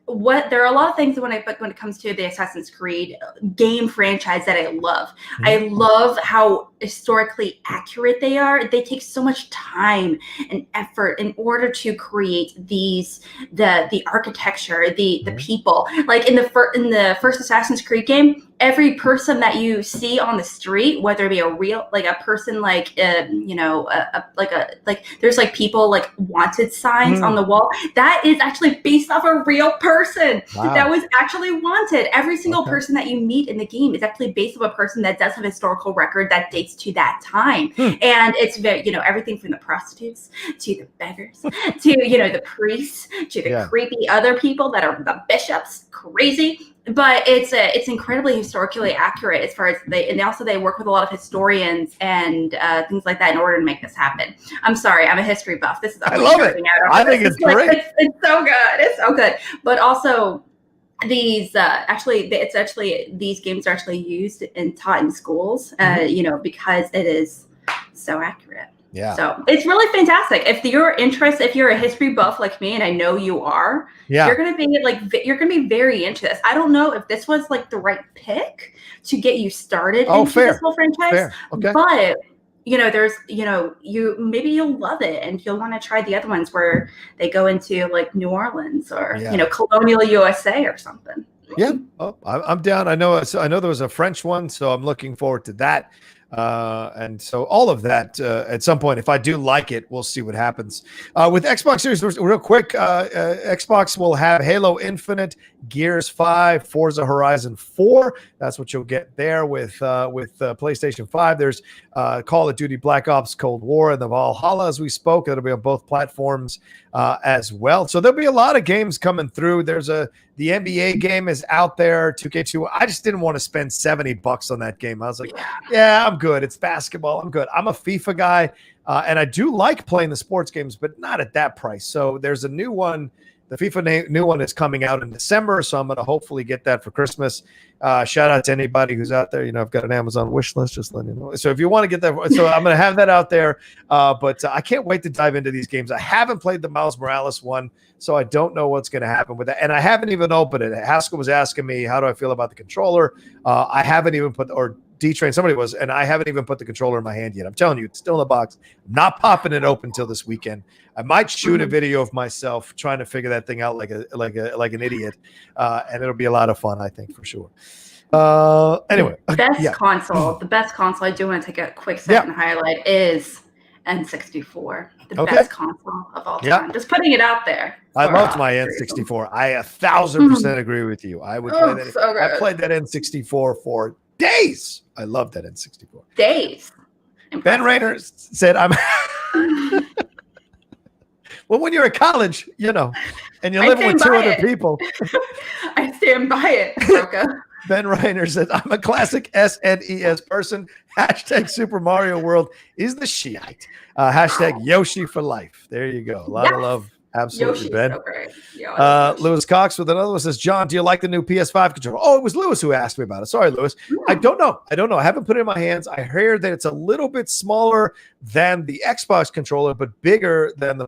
there are a lot of things when it comes to the Assassin's Creed game franchise that I love. I love how historically accurate they are. They take so much time and effort in order to create the architecture, the people. Like in the first Assassin's Creed game, every person that you see on the street, whether it be a person there's like people like wanted signs on the wall. That is actually based off a real person that was actually wanted. Every single person that you meet in the game is actually based off a person that does have a historical record that dates to that time. And it's very, everything from the prostitutes to the beggars to, the priests to the creepy other people that are the bishops. Crazy. But it's incredibly historically accurate as far as they work with a lot of historians and things like that in order to make this happen. I'm sorry, I'm a history buff. I love it. I think it's great. It's so good. It's so good. But also these these games are actually used and taught in schools, because it is so accurate. Yeah. So it's really fantastic. If you're interested, if you're a history buff like me, and I know you are, you're gonna be very into this. I don't know if this was like the right pick to get you started into this whole franchise, fair. Okay. but there's maybe you'll love it and you'll want to try the other ones where they go into like New Orleans or colonial USA or something. Yeah, I'm down. I know there was a French one, so I'm looking forward to that. And so all of that at some point, if I do like it, we'll see what happens. With Xbox Series, real quick, Xbox will have Halo Infinite, Gears 5, Forza Horizon 4. That's what you'll get there with PlayStation 5. There's Call of Duty Black Ops Cold War and the Valhalla, as we spoke. That'll be on both platforms as well. So there'll be a lot of games coming through. The NBA game is out there, 2K2. I just didn't want to spend $70 on that game. I was like, yeah, I'm good. It's basketball. I'm good. I'm a FIFA guy, and I do like playing the sports games, but not at that price. So there's a new one. The FIFA new one is coming out in December, so I'm going to hopefully get that for Christmas. Shout out to anybody who's out there. I've got an Amazon wish list, just letting you know. So if you want to get that, so I'm going to have that out there. But I can't wait to dive into these games. I haven't played the Miles Morales one, so I don't know what's going to happen with that. And I haven't even opened it. Haskell was asking me, how do I feel about the controller? I haven't even D-Train, somebody was, and I haven't even put the controller in my hand yet. I'm telling you, it's still in the box. I'm not popping it open till this weekend. I might shoot a video of myself trying to figure that thing out like an idiot, and it'll be a lot of fun, I think, for sure. Anyway, the best console. I do want to take a quick second and highlight is N64, the best console of all time. Just putting it out there. I loved my N64. I 1,000% agree with you. I would play that. So I played that N64 for days. I love that N64. Days. Impressive. Ben Rayner said, "I'm." Well, when you're at college, and you're living with 2 other people. I stand by it, Rocha. Ben Reiner says, I'm a classic SNES person. Hashtag Super Mario World is the Shiite. Hashtag Yoshi for life. There you go. A lot of love. Absolutely, Yoshi's Ben. So great. Lewis Cox with another one says, John, do you like the new PS5 controller? Oh, it was Lewis who asked me about it. Sorry, Lewis. I don't know. I haven't put it in my hands. I heard that it's a little bit smaller than the Xbox controller, but bigger than the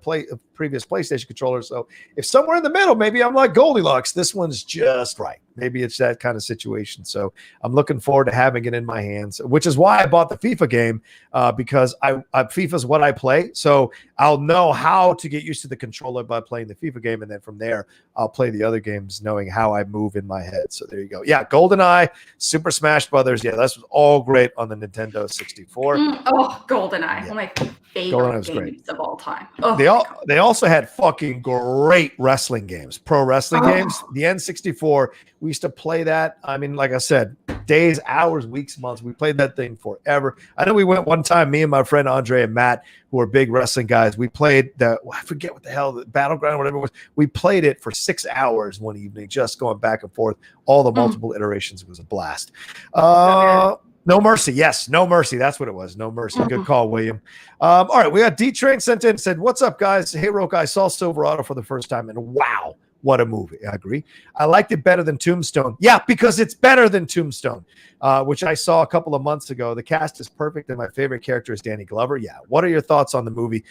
previous PlayStation controller. So if somewhere in the middle, maybe I'm like Goldilocks. This one's just right. Maybe it's that kind of situation. So I'm looking forward to having it in my hands, which is why I bought the FIFA game, because FIFA is what I play. So I'll know how to get used to the controller by playing the FIFA game. And then from there, I'll play the other games knowing how I move in my head. So there you go. Yeah, GoldenEye, Super Smash Brothers. Yeah, that's all great on the Nintendo 64. GoldenEye. One of my favorite games of all time. They also had fucking great wrestling games, pro wrestling games. The N64, we used to play that. I mean, like I said, days, hours, weeks, months. We played that thing forever. I know we went one time, me and my friend Andre and Matt, who are big wrestling guys. We played I forget what the hell, the Battleground, whatever it was. We played it for 6 hours one evening, just going back and forth, all the multiple iterations. It was a blast. No Mercy. Yes, No Mercy. That's what it was. No Mercy. Good call, William. All right, we got D-Train sent in, said, what's up, guys? Hey, Rocha, I saw Silverado for the first time, and wow, what a movie. I agree. I liked it better than Tombstone. Yeah, because it's better than Tombstone, which I saw a couple of months ago. The cast is perfect, and my favorite character is Danny Glover. Yeah. What are your thoughts on the movie?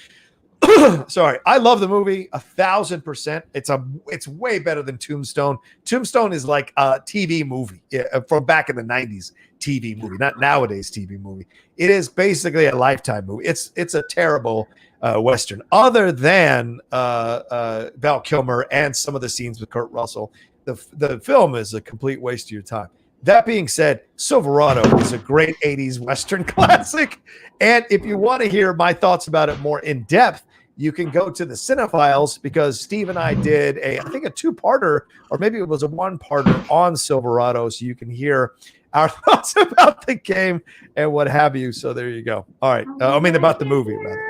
Sorry, I love the movie 1,000%. It's way better than Tombstone. Tombstone is like a TV movie from back in the 90s TV movie, not nowadays TV movie. It is basically a Lifetime movie. It's a terrible Western. Other than Val Kilmer and some of the scenes with Kurt Russell, the film is a complete waste of your time. That being said, Silverado is a great 80s Western classic. And if you want to hear my thoughts about it more in depth, you can go to the Cinephiles, because Steve and I did I think a 2-parter, or maybe it was a 1-parter on Silverado. So you can hear our thoughts about the game and what have you. So there you go. All right. About the movie, rather.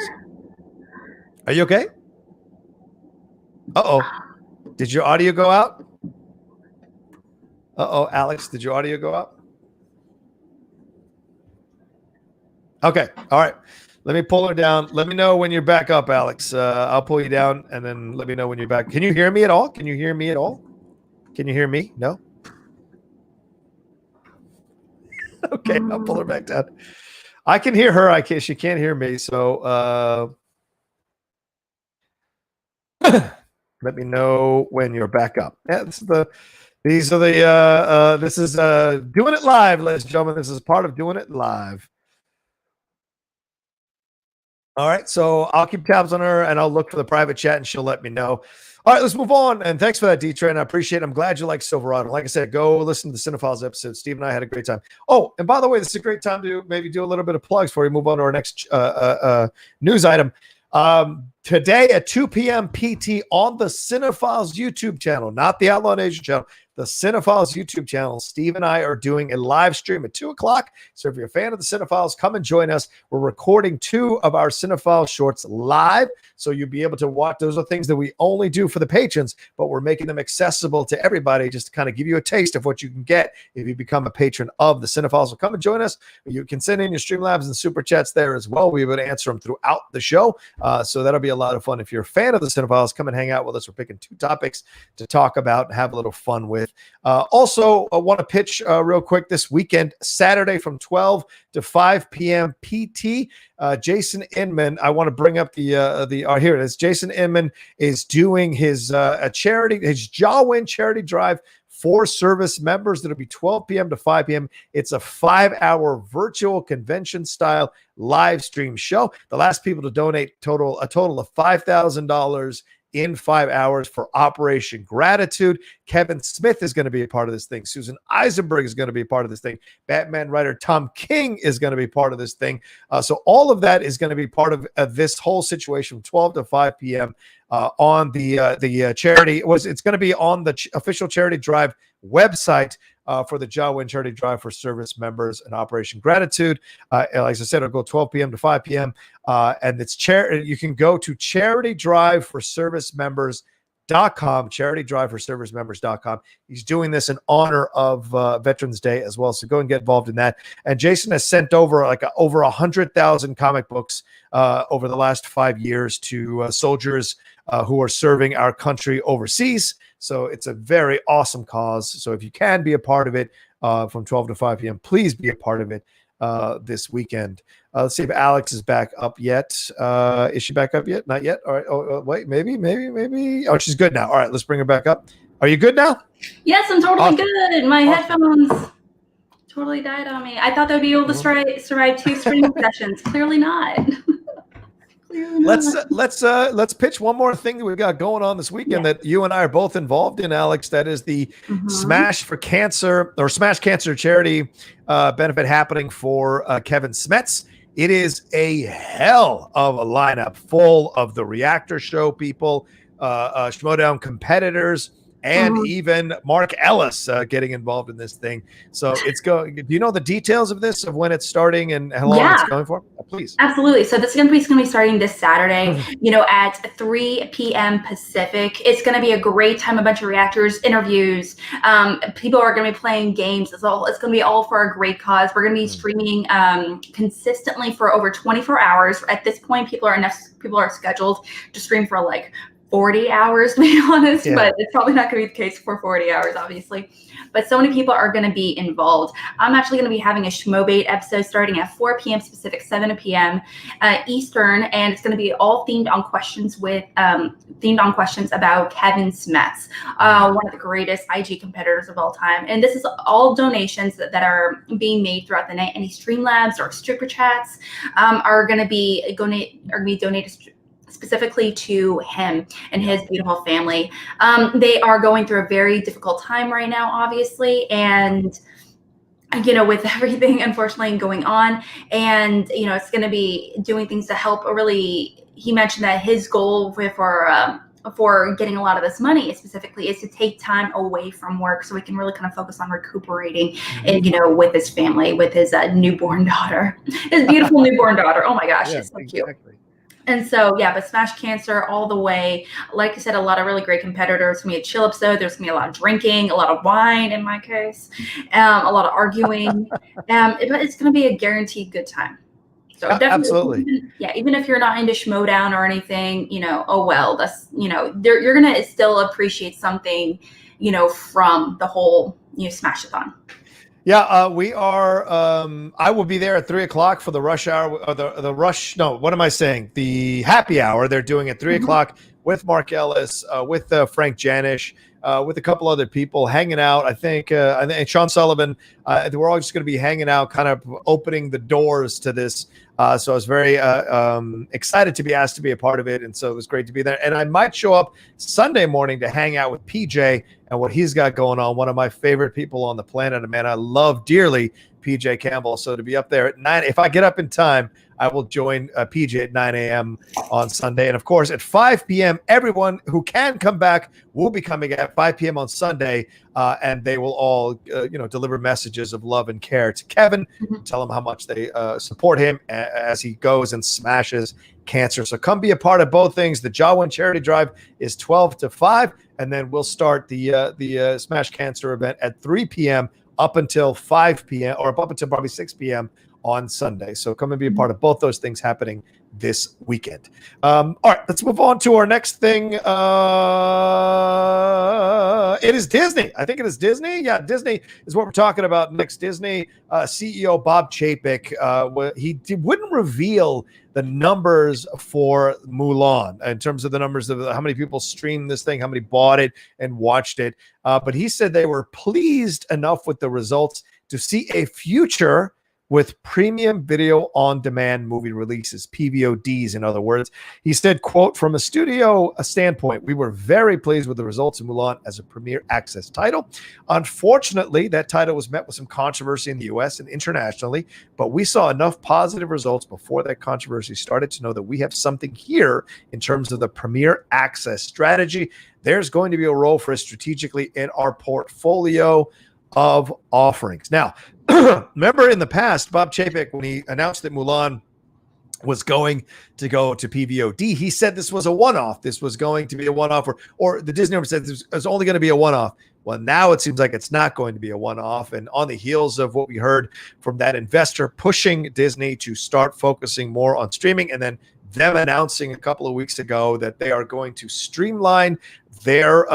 Are you okay? Uh-oh. Did your audio go out? Uh-oh, Alex, did your audio go out? Okay. All right. Let me pull her down. Let me know when you're back up, Alex. I'll pull you down, and then let me know when you're back. Can you hear me at all? Can you hear me at all? Can you hear me? No? Okay, I'll pull her back down. I can hear her. She can't hear me. So let me know when you're back up. Yeah, this is doing it live, ladies and gentlemen. This is part of doing it live. All right, so I'll keep tabs on her and I'll look for the private chat and she'll let me know. All right, let's move on. And thanks for that, D-Train. I appreciate it. I'm glad you like Silverado. Like I said, go listen to the Cinephiles episode. Steve and I had a great time. Oh, and by the way, this is a great time to maybe do a little bit of plugs before we move on to our next news item. Today at 2 p.m. PT on the Cinephiles YouTube channel, not the Outlaw and Asian channel, the Cinephiles YouTube channel. Steve and I are doing a live stream at 2 o'clock. So if you're a fan of the Cinephiles, come and join us. We're recording 2 of our Cinephiles shorts live. So you'll be able to watch. Those are things that we only do for the patrons, but we're making them accessible to everybody just to kind of give you a taste of what you can get if you become a patron of the Cinephiles. So come and join us. You can send in your Streamlabs and Super Chats there as well. We're able to answer them throughout the show. So that'll be a lot of fun. If you're a fan of the Cinephiles, come and hang out with us. We're picking 2 topics to talk about and have a little fun with. Also, I want to pitch real quick this weekend, Saturday from 12 to 5 p.m. PT. Jason Inman, I want to bring up here it is. Jason Inman is doing his charity, his Jawin charity drive for service members. That'll be 12 p.m. to 5 p.m. It's a 5-hour virtual convention style live stream show. The last people to donate a total of $5,000 in 5 hours for Operation Gratitude. Kevin Smith is going to be a part of this thing. Susan Eisenberg is going to be a part of this thing. Batman writer Tom King is going to be part of this thing. So all of that is going to be part of this whole situation from 12 to 5 p.m. On the charity. It's going to be on the official Charity Drive website for the Jawin Charity Drive for service members and Operation Gratitude. Like I said, it'll go 12 p.m. to 5 p.m. And it's you can go to Charity Drive for service members.com, CharityDriveForServiceMembers.com. He's doing this in honor of Veterans Day as well. So go and get involved in that. And Jason has sent over over 100,000 comic books over the last 5 years to soldiers who are serving our country overseas. So it's a very awesome cause. So if you can be a part of it from 12 to 5 p.m., please be a part of it this weekend. Let's see if Alex is back up yet. Is she back up yet? Not yet. All right. Oh, wait, maybe. Oh, she's good now. All right, let's bring her back up. Are you good now? Yes, I'm totally good. My headphones totally died on me. I thought they'd be able to survive 2 streaming sessions. Clearly not. Let's pitch one more thing that we've got going on this weekend that you and I are both involved in, Alex. That is the Smash Cancer charity benefit happening for Kevin Smets. It is a hell of a lineup full of the Reactor Show people, Schmoedown competitors, and even Mark Ellis getting involved in this thing. So it's going. Do you know the details of this, of when it's starting and how long it's going for? Please. Absolutely. So this is going to be starting this Saturday, at 3 p.m. Pacific. It's going to be a great time. A bunch of reactors, interviews. People are going to be playing games. It's going to be all for a great cause. We're going to be streaming consistently for over 24 hours. At this point, people are scheduled to stream for 40 hours, to be honest, but it's probably not going to be the case for 40 hours, obviously. But so many people are going to be involved. I'm actually going to be having a Schmoebait episode starting at 4 p.m. Pacific, 7 p.m. Eastern, and it's going to be all themed on questions about Kevin Smets, one of the greatest IG competitors of all time. And this is all donations that are being made throughout the night. Any Streamlabs or SuperChats are going to be donated specifically to him and his beautiful family. They are going through a very difficult time right now, obviously, and with everything unfortunately going on, and it's going to be doing things to help. He mentioned that his goal for getting a lot of this money specifically is to take time away from work so he can really kind of focus on recuperating and with his family, with his newborn daughter, his beautiful newborn daughter. Oh my gosh, she's so cute. And so, but Smash Cancer all the way. Like I said, a lot of really great competitors. It's going to be a chill episode. There's going to be a lot of drinking, a lot of wine in my case, a lot of arguing. It's going to be a guaranteed good time. So definitely, absolutely. Even if you're not into Schmoedown or anything, that's, you're going to still appreciate something, from the whole, Smash-a-thon. Yeah, we are. I will be there at 3:00 for the rush hour. Or the rush. No, what am I saying? The happy hour. They're doing at 3:00 with Mark Ellis, with Frank Janish, with a couple other people hanging out. I think Sean Sullivan. We're all just going to be hanging out, kind of opening the doors to this. So I was very excited to be asked to be a part of it, and so it was great to be there. And I might show up Sunday morning to hang out with PJ and what he's got going on. One of my favorite people on the planet, a man I love dearly, PJ Campbell. So to be up there at 9, if I get up in time, I will join PJ at 9 a.m. on Sunday. And of course, at 5 p.m., everyone who can come back will be coming at 5 p.m. on Sunday, and they will all, deliver messages of love and care to Kevin, tell him how much they support him as he goes and smashes cancer. So come be a part of both things. The Jawin Charity Drive is 12 to 5, and then we'll start the Smash Cancer event at 3 p.m. up until 5 p.m. or up until probably 6 p.m. on Sunday. So come and be a part of both those things happening this weekend. All right, let's move on to our next thing. It is Disney. I think it is Disney. Yeah, Disney is what we're talking about next. Disney CEO Bob Chapek, he wouldn't reveal the numbers for Mulan in terms of the numbers of how many people streamed this thing, how many bought it and watched it. But he said they were pleased enough with the results to see a future with premium video on demand movie releases, PVODs, in other words. He said, quote, from a studio standpoint, we were very pleased with the results of Mulan as a premier access title. Unfortunately, that title was met with some controversy in the US and internationally, but we saw enough positive results before that controversy started to know that we have something here in terms of the premier access strategy. There's going to be a role for us strategically in our portfolio of offerings. Now, remember in the past, Bob Chapek, when he announced that Mulan was going to go to PVOD, he said this was a one-off. This was going to be a one-off, or the Disney said this was only going to be a one-off. Well, now it seems like it's not going to be a one-off. And on the heels of what we heard from that investor pushing Disney to start focusing more on streaming, and then them announcing a couple of weeks ago that they are going to streamline their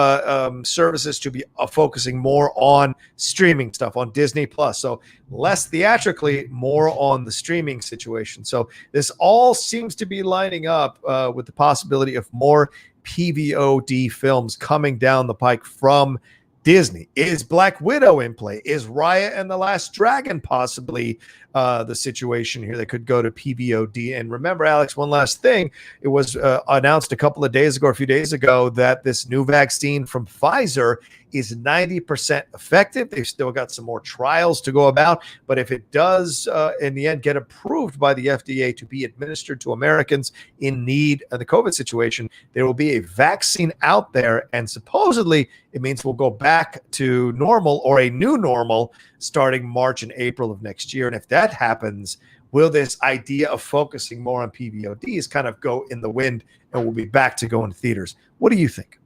services to be focusing more on streaming stuff on Disney Plus. So less theatrically, more on the streaming situation. So this all seems to be lining up with the possibility of more PVOD films coming down the pike from Disney. Is Black Widow in play? Is Raya and the Last Dragon possibly the situation here that could go to PVOD? And remember, Alex, one last thing. It was announced a couple of days ago, or a few days ago, that this new vaccine from Pfizer is 90% effective. They've still got some more trials to go about. But if it does, in the end, get approved by the FDA to be administered to Americans in need of the COVID situation, there will be a vaccine out there. And supposedly, it means we'll go back to normal, or a new normal, starting March and April of next year. And if that happens, will this idea of focusing more on PVODs kind of go in the wind, and we'll be back to going to theaters? What do you think?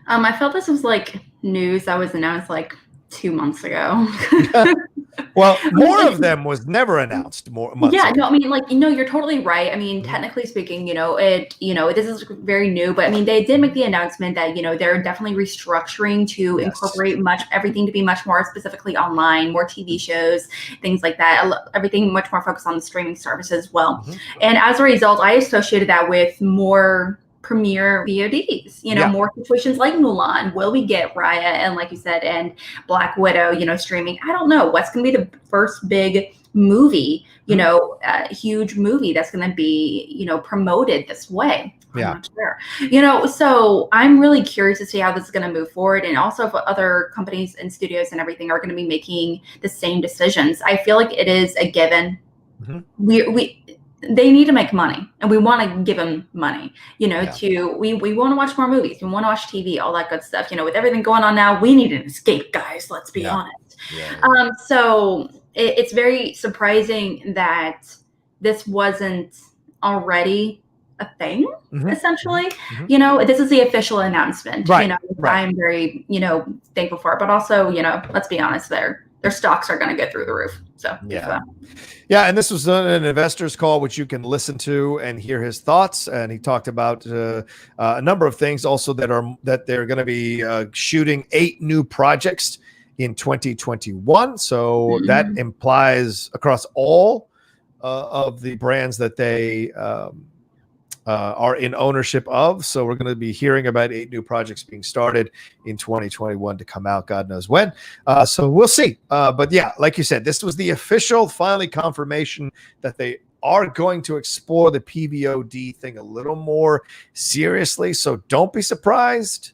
I felt this was like news that was announced like 2 months ago. Well, more of them was never announced. Yeah, no, I mean, like, you're totally right. I mean, technically speaking, this is very new, but I mean, they did make the announcement that, they're definitely restructuring to incorporate everything to be much more specifically online, more TV shows, things like that. Everything much more focused on the streaming services as well. And as a result, I associated that with more premiere VODs, more situations like Mulan. Will we get Raya and, like you said, and Black Widow, streaming? I don't know. What's going to be the first big movie, huge movie that's going to be, promoted this way? I'm not sure. So I'm really curious to see how this is going to move forward, and also if other companies and studios and everything are going to be making the same decisions. I feel like it is a given. They need to make money, and we want to give them money, we want to watch more movies. We want to watch TV, all that good stuff. With everything going on now, we need an escape, guys. Let's be honest. So it's very surprising that this wasn't already a thing, essentially. This is the official announcement. I'm very, thankful for it. But also, let's be honest, their stocks are going to go through the roof. So yeah, and this was an investor's call, which you can listen to and hear his thoughts. And he talked about a number of things also that they're going to be shooting 8 new projects in 2021. So that implies across all of the brands that they are in ownership of. So we're going to be hearing about 8 new projects being started in 2021 to come out, God knows when. So we'll see. But yeah, like you said, this was the official, finally, confirmation that they are going to explore the PVOD thing a little more seriously. So don't be surprised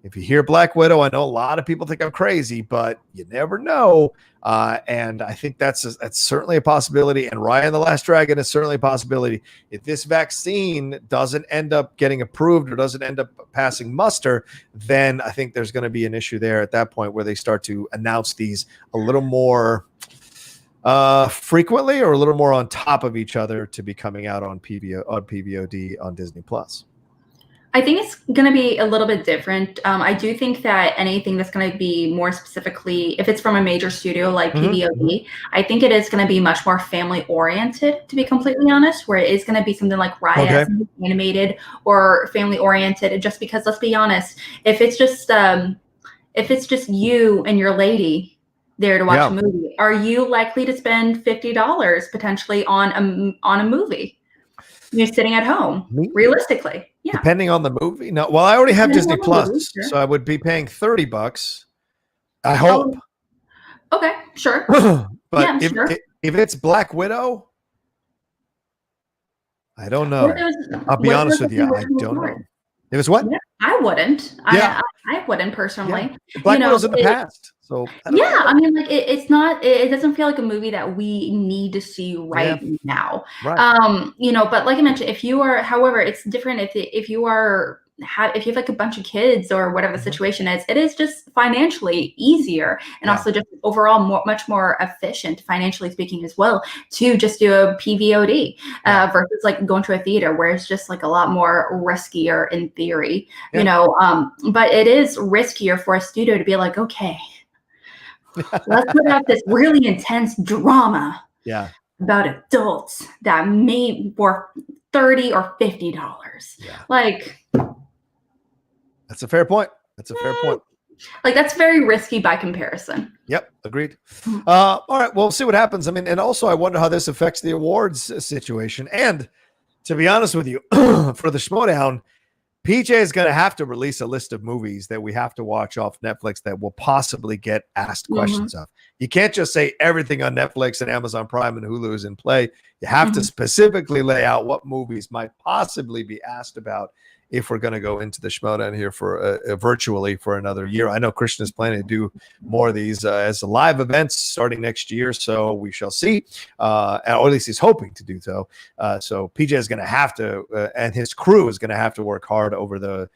if you hear Black Widow. I know a lot of people think I'm crazy, but you never know. And I think that's certainly a possibility. And Raya and the Last Dragon is certainly a possibility. If this vaccine doesn't end up getting approved or doesn't end up passing muster, then I think there's going to be an issue there at that point where they start to announce these a little more frequently or a little more on top of each other to be coming out on PVOD on Disney Plus. I think it's going to be a little bit different. I do think that anything that's going to be more specifically, if it's from a major studio like PVOD, I think it is going to be much more family oriented, to be completely honest, where it is going to be something like Raya, animated or family oriented. Just because, let's be honest, if it's just you and your lady there to watch a movie, are you likely to spend $50 potentially on a movie? You're sitting at home, realistically. Yeah. Depending on the movie. No, well, I already have Disney Plus, so I would be paying $30. I hope. Okay, sure. But if it's Black Widow, I don't know. I'll be honest with you. I don't know. It was what? Yeah, I wouldn't. I wouldn't personally. Yeah. Black Widow's in the past. So I mean, like it's not. It doesn't feel like a movie that we need to see right now. Right. But like I mentioned, if you are, however, it's different. If you have like a bunch of kids or whatever the situation is, it is just financially easier and also just overall much more efficient financially speaking as well to just do a PVOD versus like going to a theater where it's just like a lot more riskier in theory, but it is riskier for a studio to be like, okay, let's put out this really intense drama about adults that may for $30 or $50. Like, that's a fair point. Like, that's very risky by comparison. Yep, agreed. All right, we'll see what happens. I mean, and also I wonder how this affects the awards situation. And to be honest with you, for the Schmoedown, PJ is going to have to release a list of movies that we have to watch off Netflix that will possibly get asked questions of. You can't just say everything on Netflix and Amazon Prime and Hulu is in play. You have to specifically lay out what movies might possibly be asked about if we're going to go into the Schmoedown here for virtually for another year. I know Christian is planning to do more of these as live events starting next year, so we shall see. Or at least he's hoping to do so. So PJ is going to have to, and his crew is going to have to work hard over the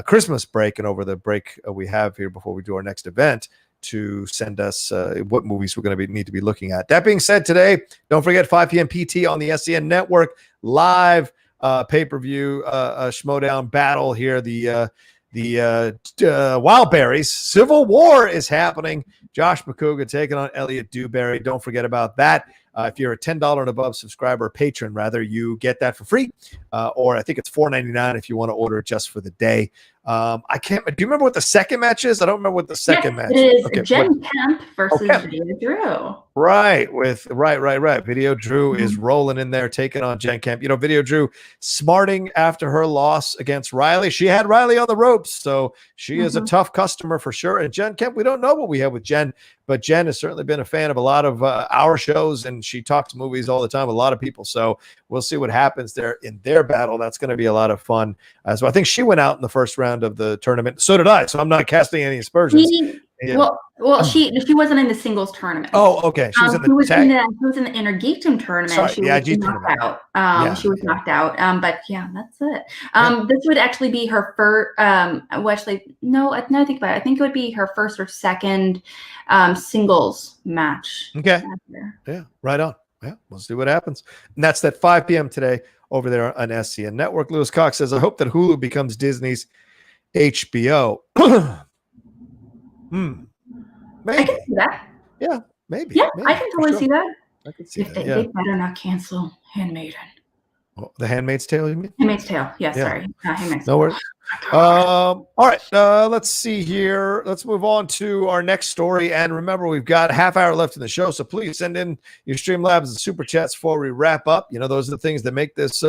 Christmas break and over the break we have here before we do our next event to send us what movies we're going to need to be looking at. That being said, today, don't forget 5 p.m. PT on the SCN network, live pay-per-view Schmoedown battle here. The Wildberries Civil War is happening. Josh McCouga taking on Elliot Dewberry. Don't forget about that. If you're a $10 and above subscriber, patron rather, you get that for free. Or I think it's $4.99 if you want to order it just for the day. I can't. Do you remember what the second match is? I don't remember what the second match is. It is Jen Kemp versus Video Drew. Right. Video Drew is rolling in there, taking on Jen Kemp. Video Drew smarting after her loss against Riley. She had Riley on the ropes, so she is a tough customer for sure. And Jen Kemp, we don't know what we have with Jen, but Jen has certainly been a fan of a lot of our shows, and she talks movies all the time with a lot of people. So we'll see what happens there in their battle. That's going to be a lot of fun. So I think she went out in the first round of the tournament. So did I. So I'm not casting any aspersions. Well, she wasn't in the singles tournament. Oh, okay. She was in the tag. She was in the Inner Geekdom tournament. Sorry, she was knocked out. She was knocked out. But yeah, that's it. This would actually be her first. Well, actually, no. Now I think about it, I think it would be her first or second singles match. Okay. Yeah. Right on. Yeah. We'll see what happens. And that's at 5 p.m. today over there on SCN Network. Lewis Cox says, "I hope that Hulu becomes Disney's HBO." Maybe. I can see that. Yeah, maybe. Yeah, maybe, I can totally see that. I can see They better not cancel Handmaiden. Oh, The Handmaid's Tale, you mean? Handmaid's Tale. Yeah, Yeah. sorry. Handmaid's No Tale. worries. All right. Let's see here. Let's move on to our next story. And remember, we've got a half hour left in the show. So please send in your Streamlabs and Super Chats before we wrap up. You know, those are the things that make this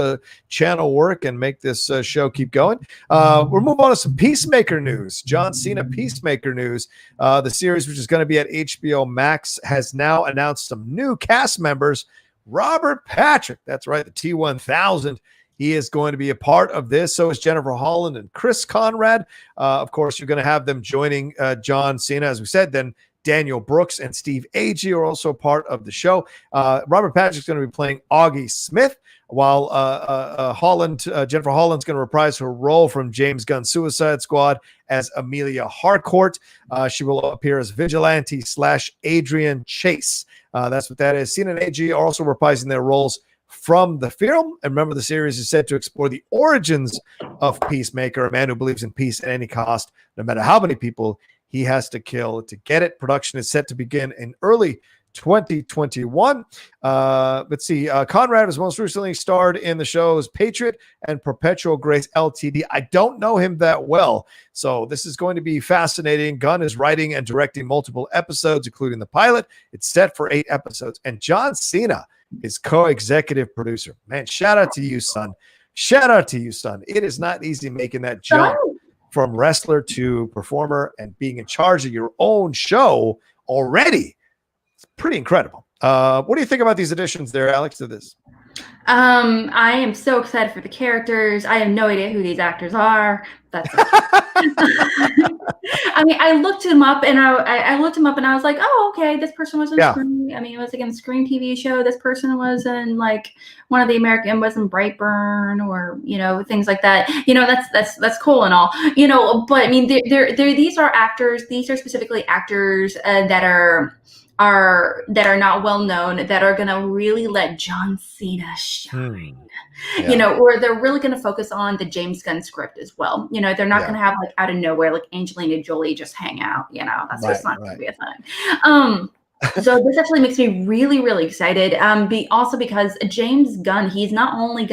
channel work and make this show keep going. We'll move on to some Peacemaker news. John Cena Peacemaker news. The series, which is going to be at HBO Max, has now announced some new cast members. Robert Patrick, that's right, the T-1000. He is going to be a part of this. So is Jennifer Holland and Chris Conrad. Of course, you're going to have them joining John Cena, as we said. Then Daniel Brooks and Steve Agee are also part of the show. Robert Patrick's going to be playing Augie Smith, while Jennifer Holland's going to reprise her role from James Gunn's Suicide Squad as Amelia Harcourt. She will appear as Vigilante / Adrian Chase. That's what that is. Cena and Agee are also reprising their roles from the film. And remember, the series is set to explore the origins of Peacemaker, a man who believes in peace at any cost, no matter how many people he has to kill to get it. Production is set to begin in early 2021. Let's see. Conrad has most recently starred in the shows Patriot and Perpetual Grace LTD. I don't know him that well, so this is going to be fascinating. Gunn is writing and directing multiple episodes, including the pilot. It's set for 8 episodes. And John Cena is co-executive producer. Man, shout out to you, son. Shout out to you, son. It is not easy making that jump from wrestler to performer and being in charge of your own show already. It's pretty incredible. What do you think about these additions there, Alex, to this? I am so excited for the characters. I have no idea who these actors are. That's I mean, I looked him up and I looked him up and I was like, oh, okay, this person was in Scream. I mean, it was like in the Scream TV show. This person was in like one of the American, was in Brightburn, or, you know, things like that. You know, that's cool and all, you know, but I mean, these are actors. These are specifically actors that are not well known, that are going to really let John Cena shine. You know, or they're really going to focus on the James Gunn script as well. You know, they're not going to have like out of nowhere like Angelina Jolie just hang out. You know, that's just not going to be a thing. So this actually makes me really, really excited. Also because James Gunn, he not only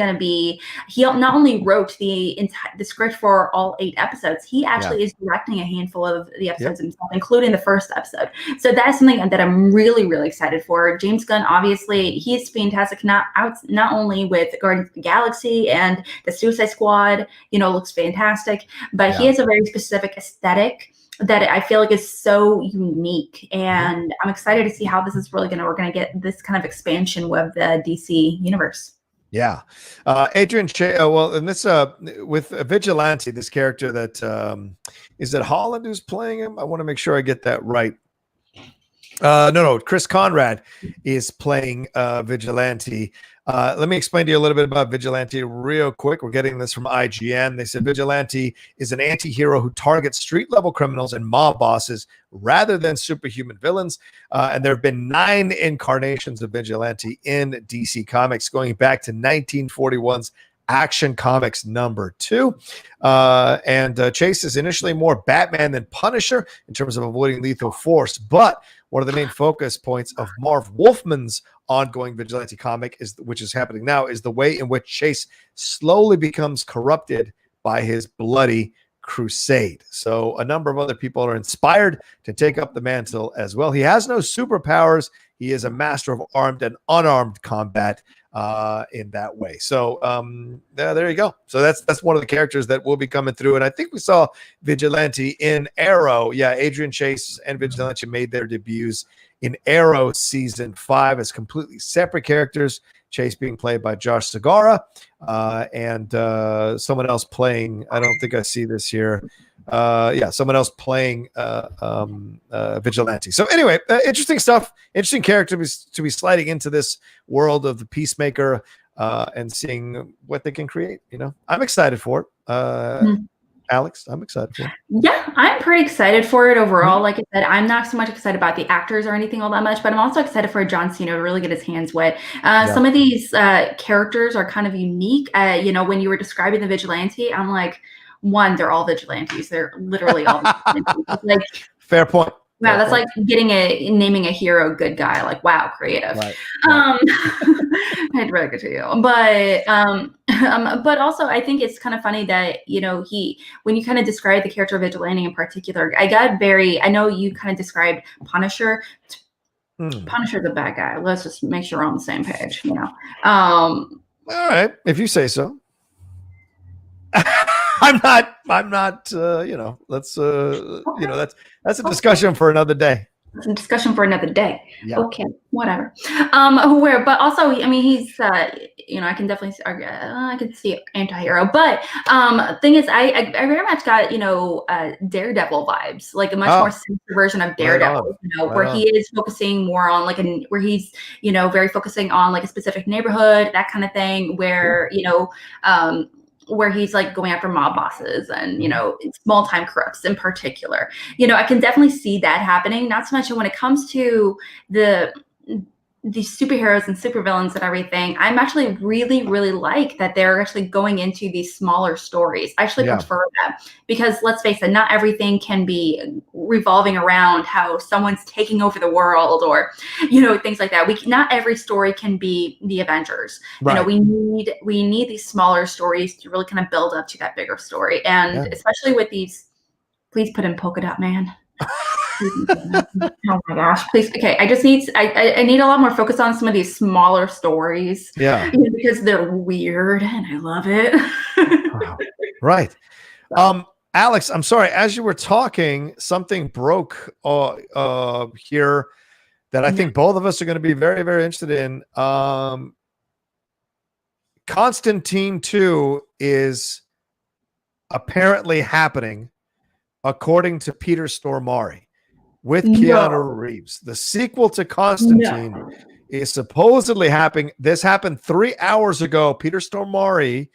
wrote the script for all 8 episodes, he actually is directing a handful of the episodes himself, including the first episode. So that's something that I'm really, really excited for. James Gunn, obviously, he's fantastic, not only with Guardians of the Galaxy and the Suicide Squad, you know, looks fantastic, but he has a very specific aesthetic that I feel like is so unique, and I'm excited to see how this is really we're going to get this kind of expansion of the DC universe. Yeah. Adrian well, and this with Vigilante, this character that is it Holland who's playing him? I want to make sure I get that right. No, Chris Conrad is playing Vigilante. Let me explain to you a little bit about Vigilante real quick. We're getting this from IGN. They said Vigilante is an anti-hero who targets street-level criminals and mob bosses rather than superhuman villains. And there have been 9 incarnations of Vigilante in DC Comics going back to 1941's Action Comics #2. And Chase is initially more Batman than Punisher in terms of avoiding lethal force, but one of the main focus points of Marv Wolfman's ongoing Vigilante comic, which is happening now, is the way in which Chase slowly becomes corrupted by his bloody crusade. So a number of other people are inspired to take up the mantle as well. He has no superpowers. He is a master of armed and unarmed combat in that way. So there you go. So that's one of the characters that will be coming through. And I think we saw Vigilante in Arrow. Yeah, Adrian Chase and Vigilante made their debuts in Arrow season 5 as completely separate characters. Chase being played by Josh Segarra, and someone else playing, I don't think I see this here. Someone else playing Vigilante. So anyway, interesting stuff, interesting character to be sliding into this world of the Peacemaker and seeing what they can create. You know, I'm excited for it. Alex, I'm excited for it. Yeah, I'm pretty excited for it overall. Like I said, I'm not so much excited about the actors or anything all that much, but I'm also excited for John Cena to really get his hands wet. Some of these characters are kind of unique. You know, when you were describing the Vigilante, I'm like, one, they're all vigilantes. They're literally all vigilantes. Like, fair point. Wow, that's like naming a hero good guy. Like, wow, creative. Right. I'd rather go to you, but also I think it's kind of funny that when you kind of describe the character of Vigilante in particular, I know you kind of described Punisher. Punisher's a bad guy. Let's just make sure we're on the same page. All right, if you say so. I'm not. Let's that's a discussion for another day. It's a discussion for another day. Yeah. Okay, whatever. But also, I mean, he's, I can definitely, I can see anti-hero. But thing is, I very much got, Daredevil vibes, like a much more sinister version of Daredevil, where he is focusing more on where he's, very focusing on like a specific neighborhood, that kind of thing, where, where he's like going after mob bosses and, small time crooks in particular. I can definitely see that happening. Not so much when it comes to these superheroes and supervillains and everything. I'm actually really, really like that they're actually going into these smaller stories. I actually prefer that because let's face it, not everything can be revolving around how someone's taking over the world or, things like that. Not every story can be the Avengers. Right. We need these smaller stories to really kind of build up to that bigger story. And especially with these, please put in Polka Dot Man. Oh my gosh, please. Okay, I just need I need a lot more focus on some of these smaller stories. Yeah. Because they're weird and I love it. Right. Alex, I'm sorry, as you were talking, something broke here that I think both of us are going to be very, very interested in. Constantine 2 is apparently happening according to Peter Stormare. With Keanu Reeves. The sequel to Constantine is supposedly happening. This happened 3 hours ago. Peter Stormare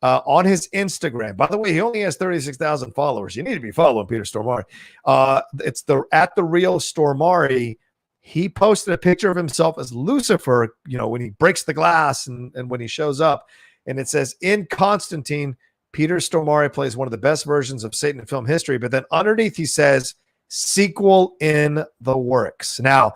on his Instagram. By the way, he only has 36,000 followers. You need to be following Peter Stormare. It's at the real Stormare. He posted a picture of himself as Lucifer, when he breaks the glass and when he shows up. And it says, in Constantine, Peter Stormare plays one of the best versions of Satan in film history. But then underneath he says, sequel in the works. Now,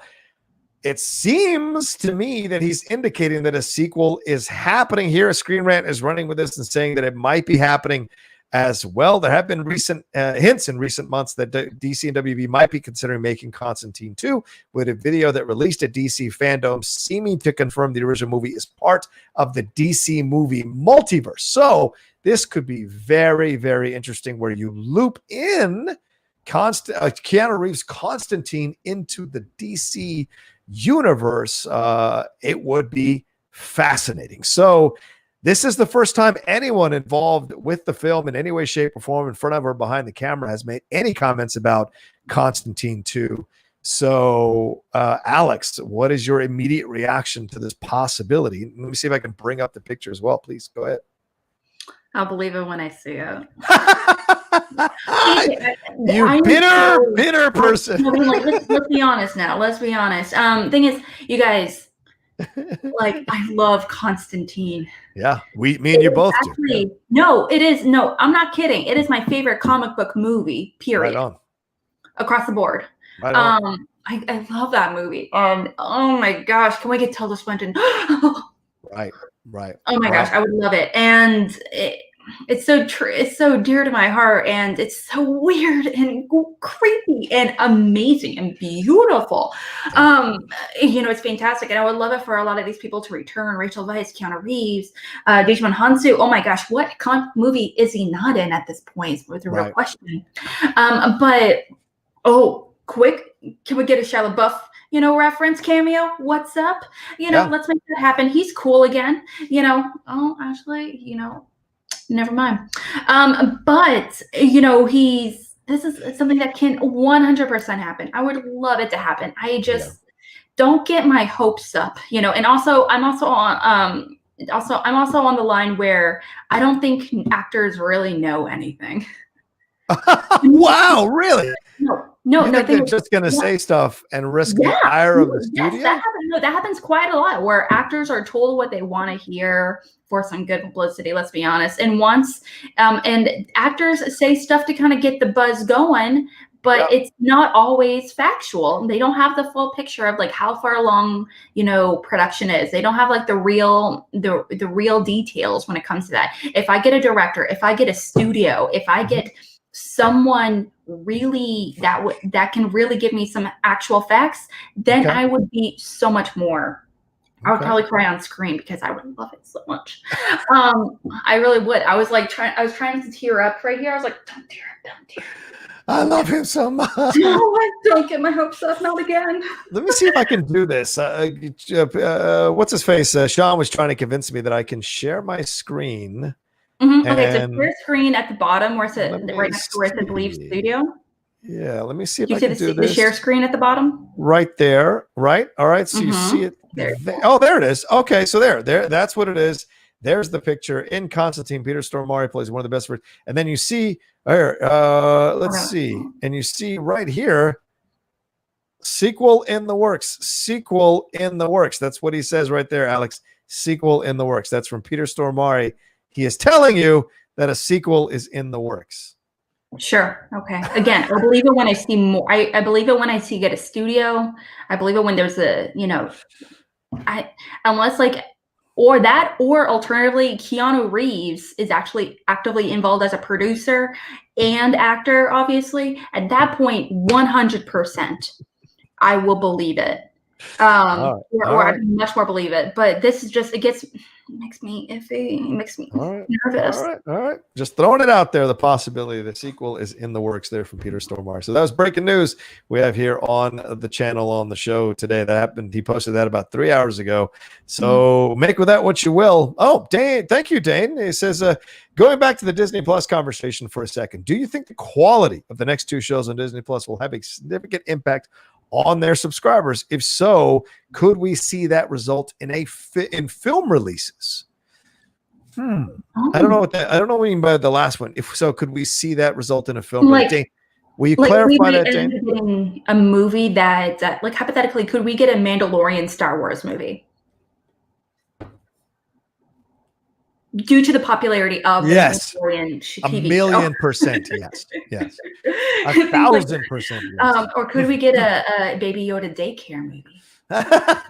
it seems to me that he's indicating that a sequel is happening here. Screen Rant is running with this and saying that it might be happening as well. There have been recent hints in recent months that DC and WB might be considering making Constantine 2, with a video that released at DC fandom seeming to confirm the original movie is part of the DC movie multiverse. So this could be very, very interesting, where you loop in Keanu Reeves' Constantine into the DC universe. It would be fascinating. So this is the first time anyone involved with the film in any way, shape, or form, in front of or behind the camera, has made any comments about Constantine 2. So, Alex, what is your immediate reaction to this possibility? Let me see if I can bring up the picture as well. Please go ahead. I'll believe it when I see it. You bitter person. Let's be honest now. Let's be honest. Thing is, you guys, I love Constantine. Yeah, me and you both do. No, it is. No, I'm not kidding. It is my favorite comic book movie, period. Right on. Across the board. Right on. I love that movie. And oh my gosh, can we get Tilda Swinton? Right. Oh my gosh, I would love it. And it's so it's so dear to my heart, and it's so weird and creepy and amazing and beautiful. It's fantastic, and I would love it for a lot of these people to return. Rachel Weisz, Keanu Reeves, Djimon Hounsou. Oh my gosh, what movie is he not in at this point? With a real question. Quick, can we get a Shia LaBeouf reference cameo? What's up? Let's make that happen. He's cool again. Never mind. But this is something that can 100% happen. I would love it to happen. I just don't get my hopes up, and also I'm also on the line where I don't think actors really know anything. Wow, really? No, they're just going to say stuff and risk the ire of the studio? That happens quite a lot, where actors are told what they want to hear for some good publicity, let's be honest. And and actors say stuff to kind of get the buzz going, but it's not always factual. They don't have the full picture of like how far along, production is. They don't have like the real details when it comes to that. If I get a director, if I get a studio, if I get someone really that can really give me some actual facts, then I would be so much more. I would probably cry on screen because I would love it so much. I really would. I was trying to tear up right here. I was like, don't tear up. I love him so much. No, don't get my hopes up. Not again. Let me see if I can do this. What's his face? Sean was trying to convince me that I can share my screen. Okay, so share screen at the bottom where it says right next to where it says Leave Studio. Yeah, let me see if I can do this. The share screen at the bottom? Right there, right? All right, so you see it there. Oh, there it is. Okay, so there, that's what it is. There's the picture in Constantine. Peter Stormare plays one of the best. And then you see, let's see, and you see right here, sequel in the works. Sequel in the works. That's what he says right there, Alex. Sequel in the works. That's from Peter Stormare. He is telling you that a sequel is in the works. Sure. Okay. Again, I believe it when I see more. I believe it when I see get a studio. I believe it when there's a, unless like, or alternatively, Keanu Reeves is actually actively involved as a producer and actor, obviously. At that point, 100%, I will believe it. Or I much more believe it. But this is just, it makes me iffy. It makes me nervous. All right. Just throwing it out there. The possibility the sequel is in the works there from Peter Stormare. So that was breaking news we have here on the channel on the show today. That happened. He posted that about 3 hours ago. So make with that what you will. Oh, Dane. Thank you, Dane. He says, going back to the Disney Plus conversation for a second, do you think the quality of the next two shows on Disney Plus will have a significant impact on their subscribers? If so, could we see that result in in film releases? I don't know what you mean by the last one. If so, could we see that result in a film? Dane, will you clarify that, Dane? A movie that, like hypothetically, could we get a Mandalorian Star Wars movie? Due to the popularity of the Mandalorian TV show. 1,000,000%, yes. 1,000%, yes. Or could we get a Baby Yoda daycare movie?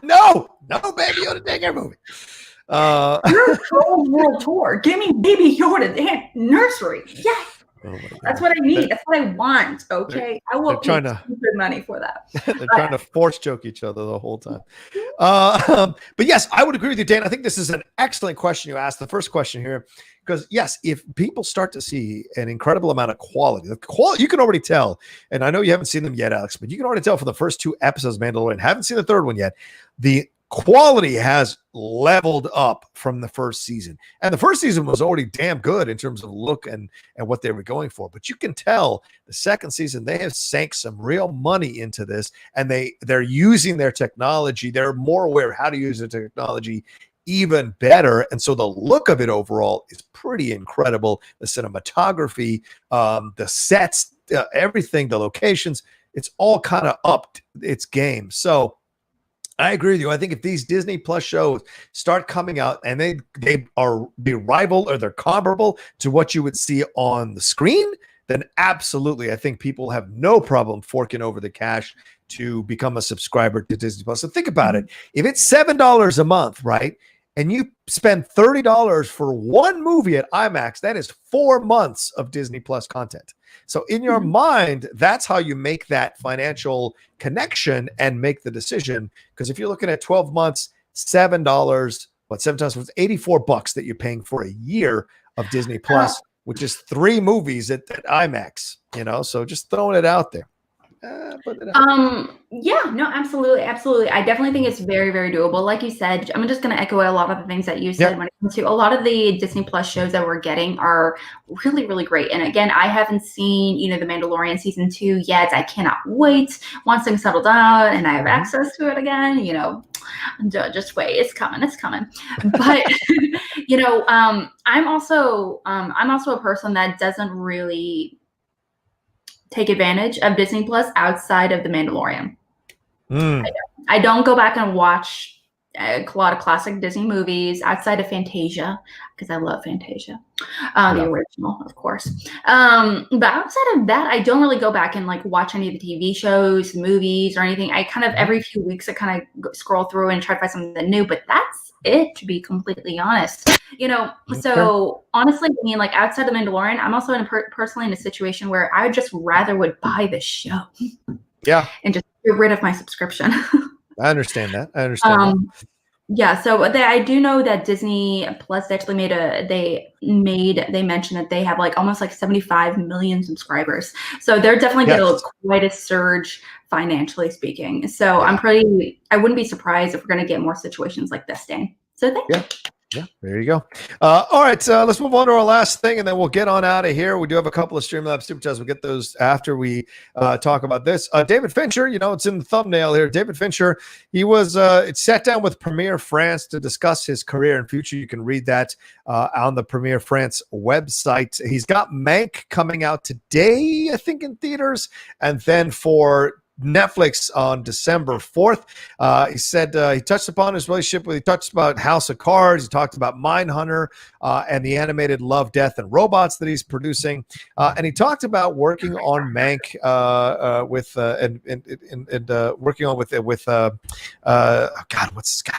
No Baby Yoda daycare movie. World tour. Give me Baby Yoda nursery. Yes. That's what I need. That's what I want. Okay, I will pay stupid money for that. They're trying to force choke each other the whole time. But yes, I would agree with you, Dan. I think this is an excellent question you asked. The first question here, because yes, if people start to see an incredible amount of quality, you can already tell. And I know you haven't seen them yet, Alex, but you can already tell for the first 2 episodes of Mandalorian. Haven't seen the third one yet. The quality has leveled up from the first season, and the first season was already damn good in terms of look and what they were going for. But you can tell the second season they have sank some real money into this, and they're using their technology. They're more aware of how to use the technology even better, and so the look of it overall is pretty incredible. The cinematography, the sets, everything, the locations, it's all kind of upped its game. So I agree with you. I think if these Disney Plus shows start coming out and they rival or they're comparable to what you would see on the screen, then absolutely, I think people have no problem forking over the cash to become a subscriber to Disney Plus. So think about it. If it's $7 a month, right, and you spend $30 for one movie at IMAX, that is 4 months of Disney Plus content. So in your mind, that's how you make that financial connection and make the decision. Because if you're looking at 12 months, $7, 7 times $84 that you're paying for a year of Disney Plus, which is 3 movies at IMAX, so just throwing it out there. Yeah, no, absolutely. I definitely think it's very, very doable. Like you said, I'm just going to echo a lot of the things that you said when it comes to a lot of the Disney Plus shows that we're getting are really, really great. And again, I haven't seen, the Mandalorian season 2 yet. I cannot wait once things settle down and I have access to it again, just wait, it's coming. But, I'm also a person that doesn't really take advantage of Disney Plus outside of The Mandalorian. I don't go back and watch a lot of classic Disney movies outside of Fantasia, because I love Fantasia, the original, of course. But outside of that, I don't really go back and like watch any of the TV shows, movies, or anything. I kind of every few weeks I kind of scroll through and try to find something new. But that's it, to be completely honest. So honestly, I mean, like outside of Mandalorian, I'm also personally in a situation where I just rather would buy the show, and just get rid of my subscription. I understand that. That. Yeah, so I do know that Disney Plus actually they mentioned that they have like almost like 75 million subscribers. So they're definitely getting quite a surge financially speaking. So I wouldn't be surprised if we're going to get more situations like this, Dan. So thank you. Yeah, there you go. All right, let's move on to our last thing, and then we'll get on out of here. We do have a couple of Streamlabs SuperChats. We'll get those after we talk about this. David Fincher, it's in the thumbnail here. David Fincher, he was sat down with Premiere France to discuss his career and future. You can read that on the Premiere France website. He's got Mank coming out today, I think, in theaters, and then for Netflix on December 4th. He said he touched upon his relationship he touched about House of Cards. He talked about Mindhunter and the animated Love, Death, and Robots that he's producing. And he talked about working on Mank working on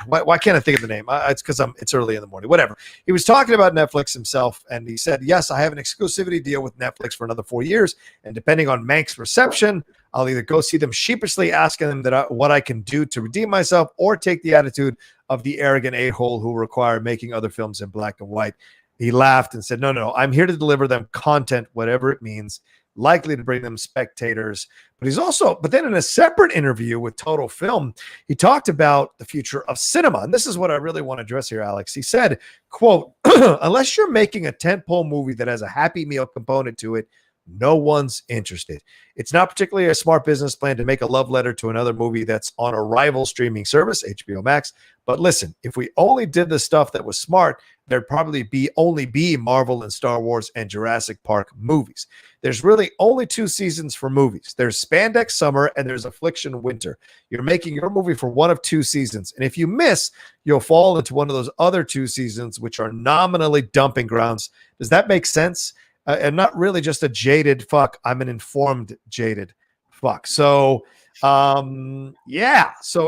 why can't I think of the name? It's because it's early in the morning. Whatever. He was talking about Netflix himself, and he said, yes, I have an exclusivity deal with Netflix for another 4 years. And depending on Mank's reception, I'll either go see them sheepishly asking them what I can do to redeem myself, or take the attitude of the arrogant a-hole who require making other films in black and white. He laughed and said, no, I'm here to deliver them content, whatever it means, likely to bring them spectators. But then in a separate interview with Total Film, he talked about the future of cinema. And this is what I really want to address here, Alex. He said, quote, unless you're making a tentpole movie that has a Happy Meal component to it, no one's interested. It's not particularly a smart business plan to make a love letter to another movie that's on a rival streaming service, HBO Max. But listen, if we only did the stuff that was smart, there'd probably only be Marvel and Star Wars and Jurassic Park movies. There's really only 2 seasons for movies. There's Spandex Summer and there's Affliction Winter. You're making your movie for one of 2 seasons. And if you miss, you'll fall into one of those other 2 seasons, which are nominally dumping grounds. Does that make sense? And not really just a jaded fuck. I'm an informed jaded fuck. So, So,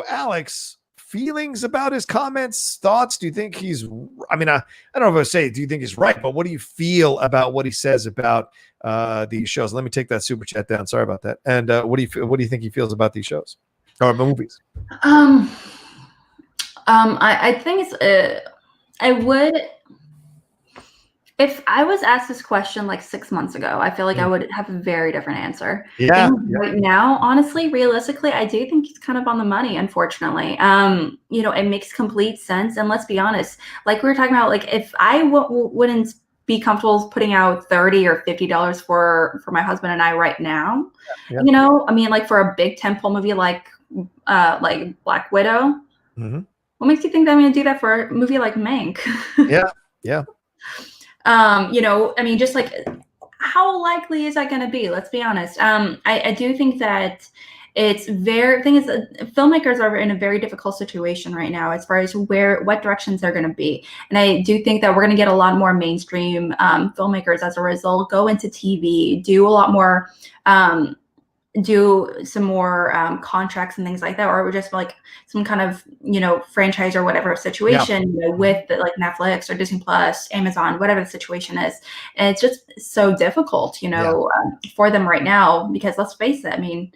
Alex, feelings about his comments, thoughts? Do you think he's? I don't know if I say. Do you think he's right? But what do you feel about what he says about these shows? Let me take that super chat down. Sorry about that. And what do you think he feels about these shows or movies? I think it's. I would. If I was asked this question like 6 months ago, I feel like I would have a very different answer. Right now, honestly, realistically, I do think he's kind of on the money, unfortunately. It makes complete sense. And let's be honest, like we were talking about, like if I wouldn't be comfortable putting out $30 or $50 for my husband and I right now, like for a big tentpole movie like Black Widow, what makes you think that I'm going to do that for a movie like Mank? Yeah. Just like how likely is that going to be? Let's be honest. I do think that filmmakers are in a very difficult situation right now as far as what directions they're going to be. And I do think that we're going to get a lot more mainstream filmmakers as a result, go into TV, do a lot more, do some more contracts and things like that, or just like some kind of franchise or whatever situation with like Netflix or Disney Plus, Amazon, whatever the situation is. And it's just so difficult for them right now, because let's face it, I mean,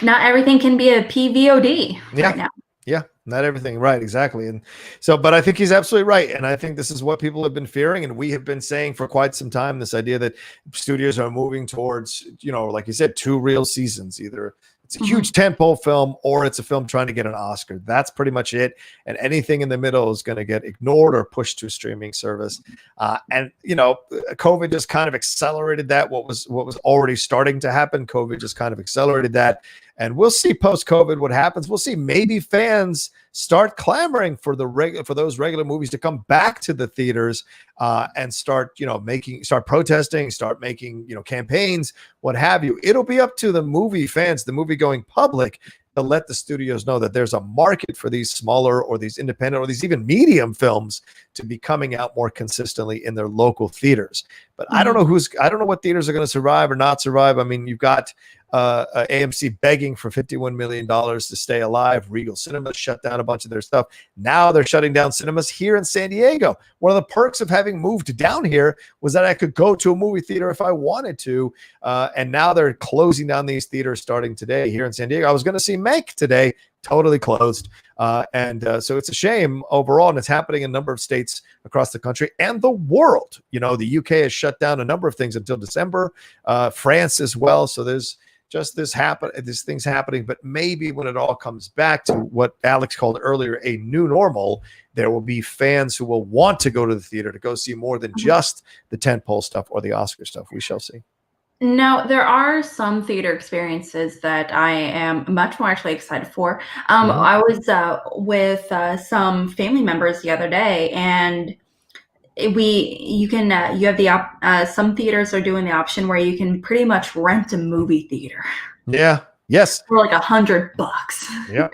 not everything can be a PVOD right now. Yeah, not everything. Right, exactly. And so, but I think he's absolutely right. And I think this is what people have been fearing. And we have been saying for quite some time, this idea that studios are moving towards, like you said, 2 real seasons. Either it's a huge tentpole film or it's a film trying to get an Oscar. That's pretty much it. And anything in the middle is going to get ignored or pushed to a streaming service. COVID just kind of accelerated that. What was already starting to happen, COVID just kind of accelerated that. And we'll see post-COVID what happens. We'll see maybe fans start clamoring for those regular movies to come back to the theaters and start protesting, start making campaigns, what have you. It'll be up to the movie fans, the movie-going public, to let the studios know that there's a market for these smaller or these independent or these even medium films to be coming out more consistently in their local theaters. But I don't know what theaters are going to survive or not survive. I mean, you've got AMC begging for $51 million to stay alive. Regal Cinemas shut down a bunch of their stuff. Now they're shutting down cinemas here in San Diego. One of the perks of having moved down here was that I could go to a movie theater if I wanted to. And now they're closing down these theaters starting today here in San Diego. I was going to see Mank today, totally closed. So it's a shame overall, and it's happening in a number of states across the country and the world. You know, the UK has shut down a number of things until December, France as well. So there's just this things happening, but maybe when it all comes back to what Alex called earlier a new normal, there will be fans who will want to go to the theater to go see more than just the tentpole stuff or the Oscar stuff. We shall see. No, there are some theater experiences that I am much more actually excited for. I was with some family members the other day, and you have the some theaters are doing the option where you can pretty much rent a movie theater. Yeah. Yes. For like $100. Yeah.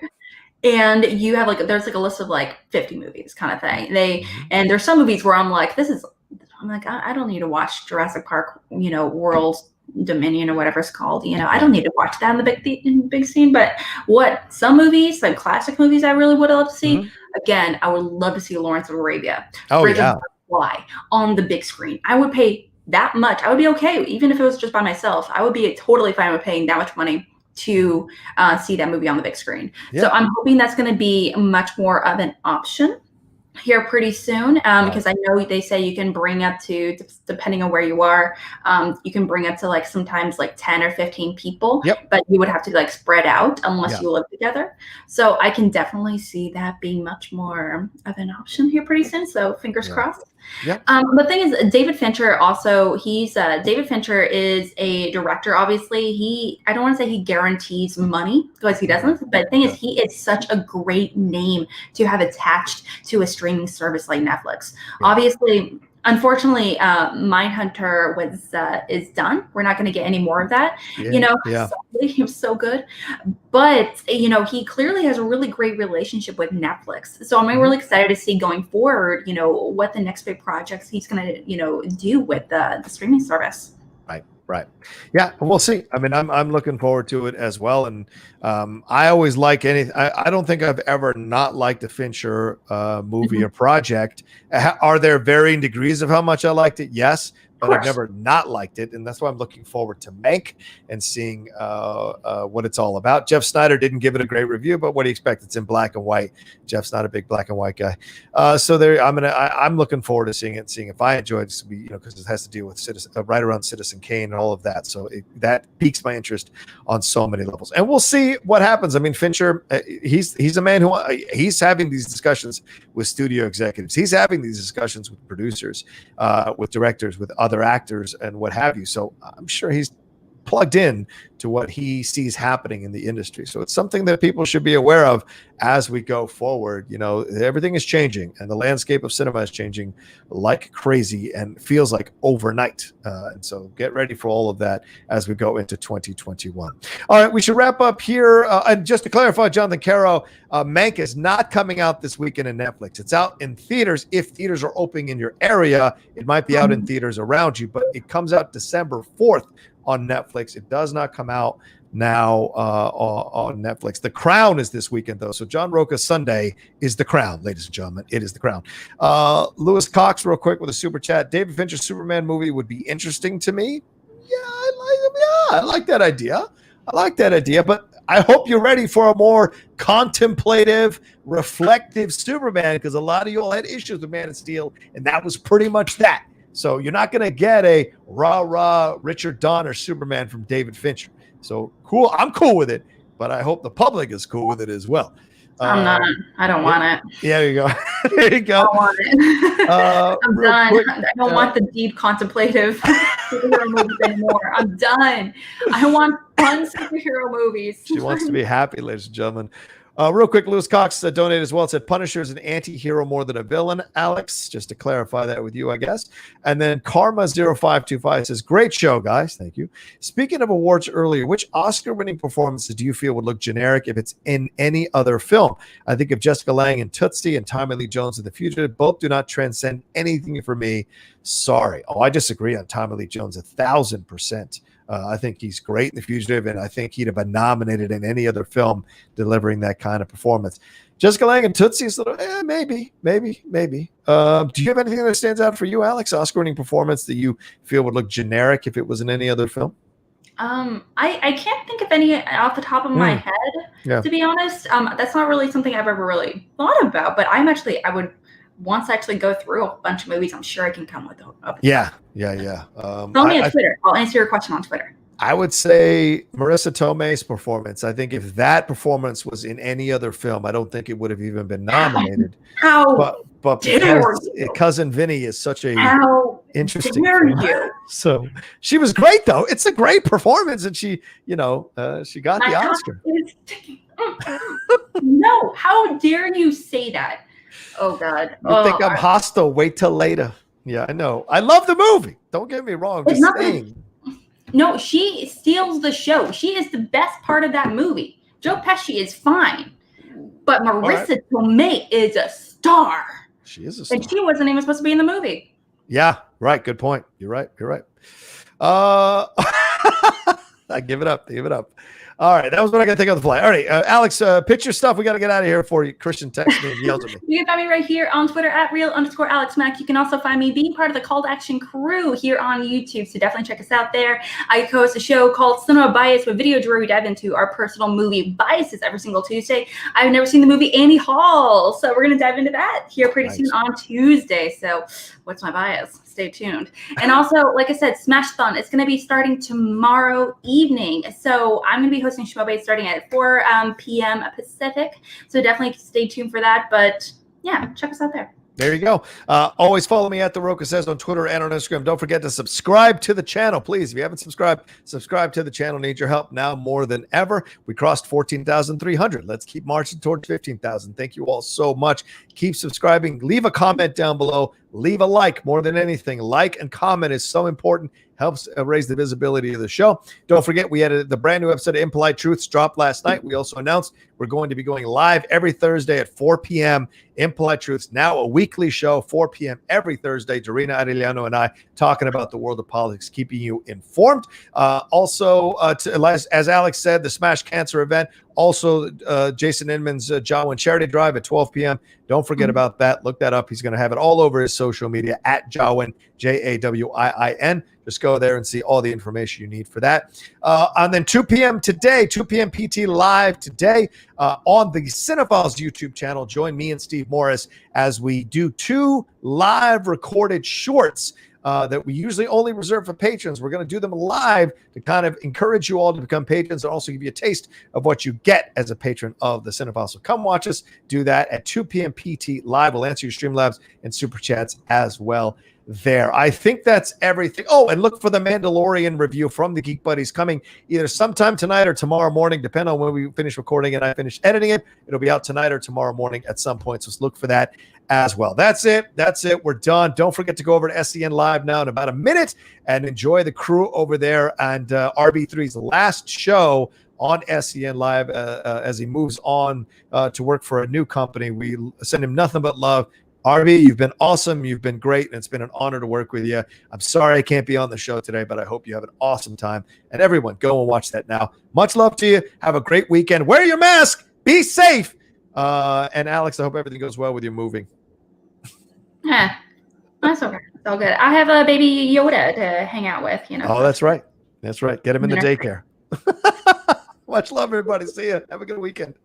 And you have there's a list of 50 movies kind of thing. And there's some movies where I'm like, I don't need to watch Jurassic Park, World Dominion or whatever it's called. I don't need to watch that in the big scene. But what some movies, like classic movies, I really would love to see. Again, I would love to see Lawrence of Arabia. Oh, yeah. Why on the big screen? I would pay that much. I would be okay, even if it was just by myself. I would be totally fine with paying that much money to see that movie on the big screen. Yeah. So I'm hoping that's going to be much more of an option here pretty soon, because I know they say you can bring up to, depending on where you are, you can bring up to sometimes 10 or 15 people, but you would have to spread out unless you live together. So I can definitely see that being much more of an option here pretty soon. So fingers crossed. The thing is, David Fincher also, David Fincher is a director. Obviously, I don't want to say he guarantees money because he doesn't, but the thing is, he is such a great name to have attached to a streaming service like Netflix. Obviously, unfortunately, Mindhunter is done. We're not going to get any more of that. Sadly, he was so good, but he clearly has a really great relationship with Netflix. So I'm really excited to see going forward, what the next big projects he's going to do with the streaming service. Right. Yeah, we'll see. I mean, I'm looking forward to it as well. And I always like anything. I don't think I've ever not liked a Fincher movie or project. Are there varying degrees of how much I liked it? Yes. But I've never not liked it, and that's why I'm looking forward to Mank and seeing what it's all about. Jeff Snyder didn't give it a great review, but what do you expect? It's in black and white. Jeff's not a big black and white guy, so there. I'm looking forward to seeing it, and seeing if I enjoy it, because it has to deal with right around Citizen Kane and all of that. So that piques my interest on so many levels, and we'll see what happens. I mean, Fincher, he's a man who he's having these discussions with studio executives. He's having these discussions with producers, with directors, with other actors and what have you. So I'm sure he's plugged in to what he sees happening in the industry. So it's something that people should be aware of as we go forward. Everything is changing, and the landscape of cinema is changing like crazy and feels like overnight. And so get ready for all of that as we go into 2021. All right, we should wrap up here. And just to clarify, Jonathan Caro, Mank is not coming out this weekend in Netflix. It's out in theaters. If theaters are opening in your area, it might be out in theaters around you, but it comes out December 4th on Netflix. It does not come out now on Netflix. The Crown is this weekend, though. So John Rocha Sunday is The Crown, ladies and gentlemen. It is The Crown. Lewis Cox, real quick, with a super chat. David Fincher's Superman movie would be interesting to me. I like that idea. But I hope you're ready for a more contemplative, reflective Superman, because a lot of you all had issues with Man of Steel, and that was pretty much that. So you're not going to get a rah-rah Richard Donner Superman from David Fincher. So cool. I'm cool with it, but I hope the public is cool with it as well. I'm not. I don't want it. Yeah, there you go. There you go. I don't want it. I'm done. Quick, I don't want the deep contemplative superhero movies anymore. I'm done. I want fun superhero movies. She wants to be happy, ladies and gentlemen. Real quick, Lewis Cox donated as well. It said Punisher is an anti-hero more than a villain, Alex, just to clarify that with you, I guess. And then Karma0525 says, great show, guys. Thank you. Speaking of awards earlier, which Oscar-winning performances do you feel would look generic if it's in any other film? I think of Jessica Lange in Tootsie and Tommy Lee Jones in The Fugitive. Both do not transcend anything for me. Sorry. Oh, I disagree on Tommy Lee Jones 1,000%. I think he's great in The Fugitive, and I think he'd have been nominated in any other film delivering that kind of performance. Jessica Lange and Tootsie is maybe. Do you have anything that stands out for you, Alex? Oscar-winning performance that you feel would look generic if it was in any other film? I can't think of any off the top of my head, to be honest. That's not really something I've ever really thought about, but I would once actually go through a bunch of movies. I'm sure I can come with a Yeah. Tell me on Twitter. I'll answer your question on Twitter. I would say Marissa Tomei's performance. I think if that performance was in any other film, I don't think it would have even been nominated. But because Cousin Vinny is such a interesting you. So she was great, though. It's a great performance, and she got the Oscar. No, how dare you say that? Oh God! You think I'm hostile? Wait till later. Yeah, I know. I love the movie. Don't get me wrong. Just saying. No, she steals the show. She is the best part of that movie. Joe Pesci is fine, but Marissa Tomei is a star. She is a star, and she wasn't even supposed to be in the movie. Yeah, right. Good point. You're right. I give it up. All right, that was what I got to think of the fly. All right, Alex, pitch your stuff. We got to get out of here before Christian texts me and yells at me. You can find me right here on Twitter at @real_AlexMack. You can also find me being part of the Call to Action crew here on YouTube, so definitely check us out there. I co-host a show called Cinema Bias with Video Drew. We dive into our personal movie biases every single Tuesday. I've never seen the movie Annie Hall, so we're going to dive into that here pretty soon on Tuesday. So what's my bias? Stay tuned. And also, like I said, Smash-thon. It's going to be starting tomorrow evening. So I'm going to be hosting Schmoedown starting at 4 p.m. Pacific. So definitely stay tuned for that. But yeah, check us out there. There you go. Always follow me at The Rocha Says on Twitter and on Instagram. Don't forget to subscribe to the channel, please. If you haven't subscribe to the channel. Need your help now more than ever. We crossed 14,300. Let's keep marching towards 15,000. Thank you all so much. Keep subscribing. Leave a comment down below. Leave a like more than anything. Like and comment is so important. Helps raise the visibility of the show. Don't forget, we had the brand new episode of Impolite Truths dropped last night. We also announced we're going to be going live every Thursday at 4 p.m. Impolite Truths, now a weekly show, 4 p.m. every Thursday. Dorina Arellano and I talking about the world of politics, keeping you informed. As Alex said, the Smash Cancer event. Also, Jason Inman's Jawin Charity Drive at 12 p.m. Don't forget about that. Look that up. He's going to have it all over his social media at Jawin, Jawiin. Just go there and see all the information you need for that. And then 2 p.m. today, 2 p.m. PT live today on the Cinephiles YouTube channel. Join me and Steve Morris as we do 2 live recorded shorts that we usually only reserve for patrons. We're going to do them live to kind of encourage you all to become patrons and also give you a taste of what you get as a patron of the Cinephiles. So come watch us do that at 2 p.m. PT live. We'll answer your Streamlabs and Super Chats as well there. I think that's everything. Oh, and look for the Mandalorian review from the Geek Buddies coming either sometime tonight or tomorrow morning, depending on when we finish recording and I finish editing it. It'll be out tonight or tomorrow morning at some point, so look for that as well. That's it. We're done. Don't forget to go over to SEN Live now in about a minute and enjoy the crew over there and RB3's last show on SEN Live as he moves on to work for a new company. We send him nothing but love. RB, you've been awesome. You've been great, and it's been an honor to work with you. I'm sorry I can't be on the show today, but I hope you have an awesome time. And everyone, go and watch that now. Much love to you. Have a great weekend. Wear your mask. Be safe. And Alex, I hope everything goes well with your moving. Yeah, that's okay. It's all good. I have a baby Yoda to hang out with, Oh, that's right. Get him in the daycare. Much love, everybody. See ya. Have a good weekend.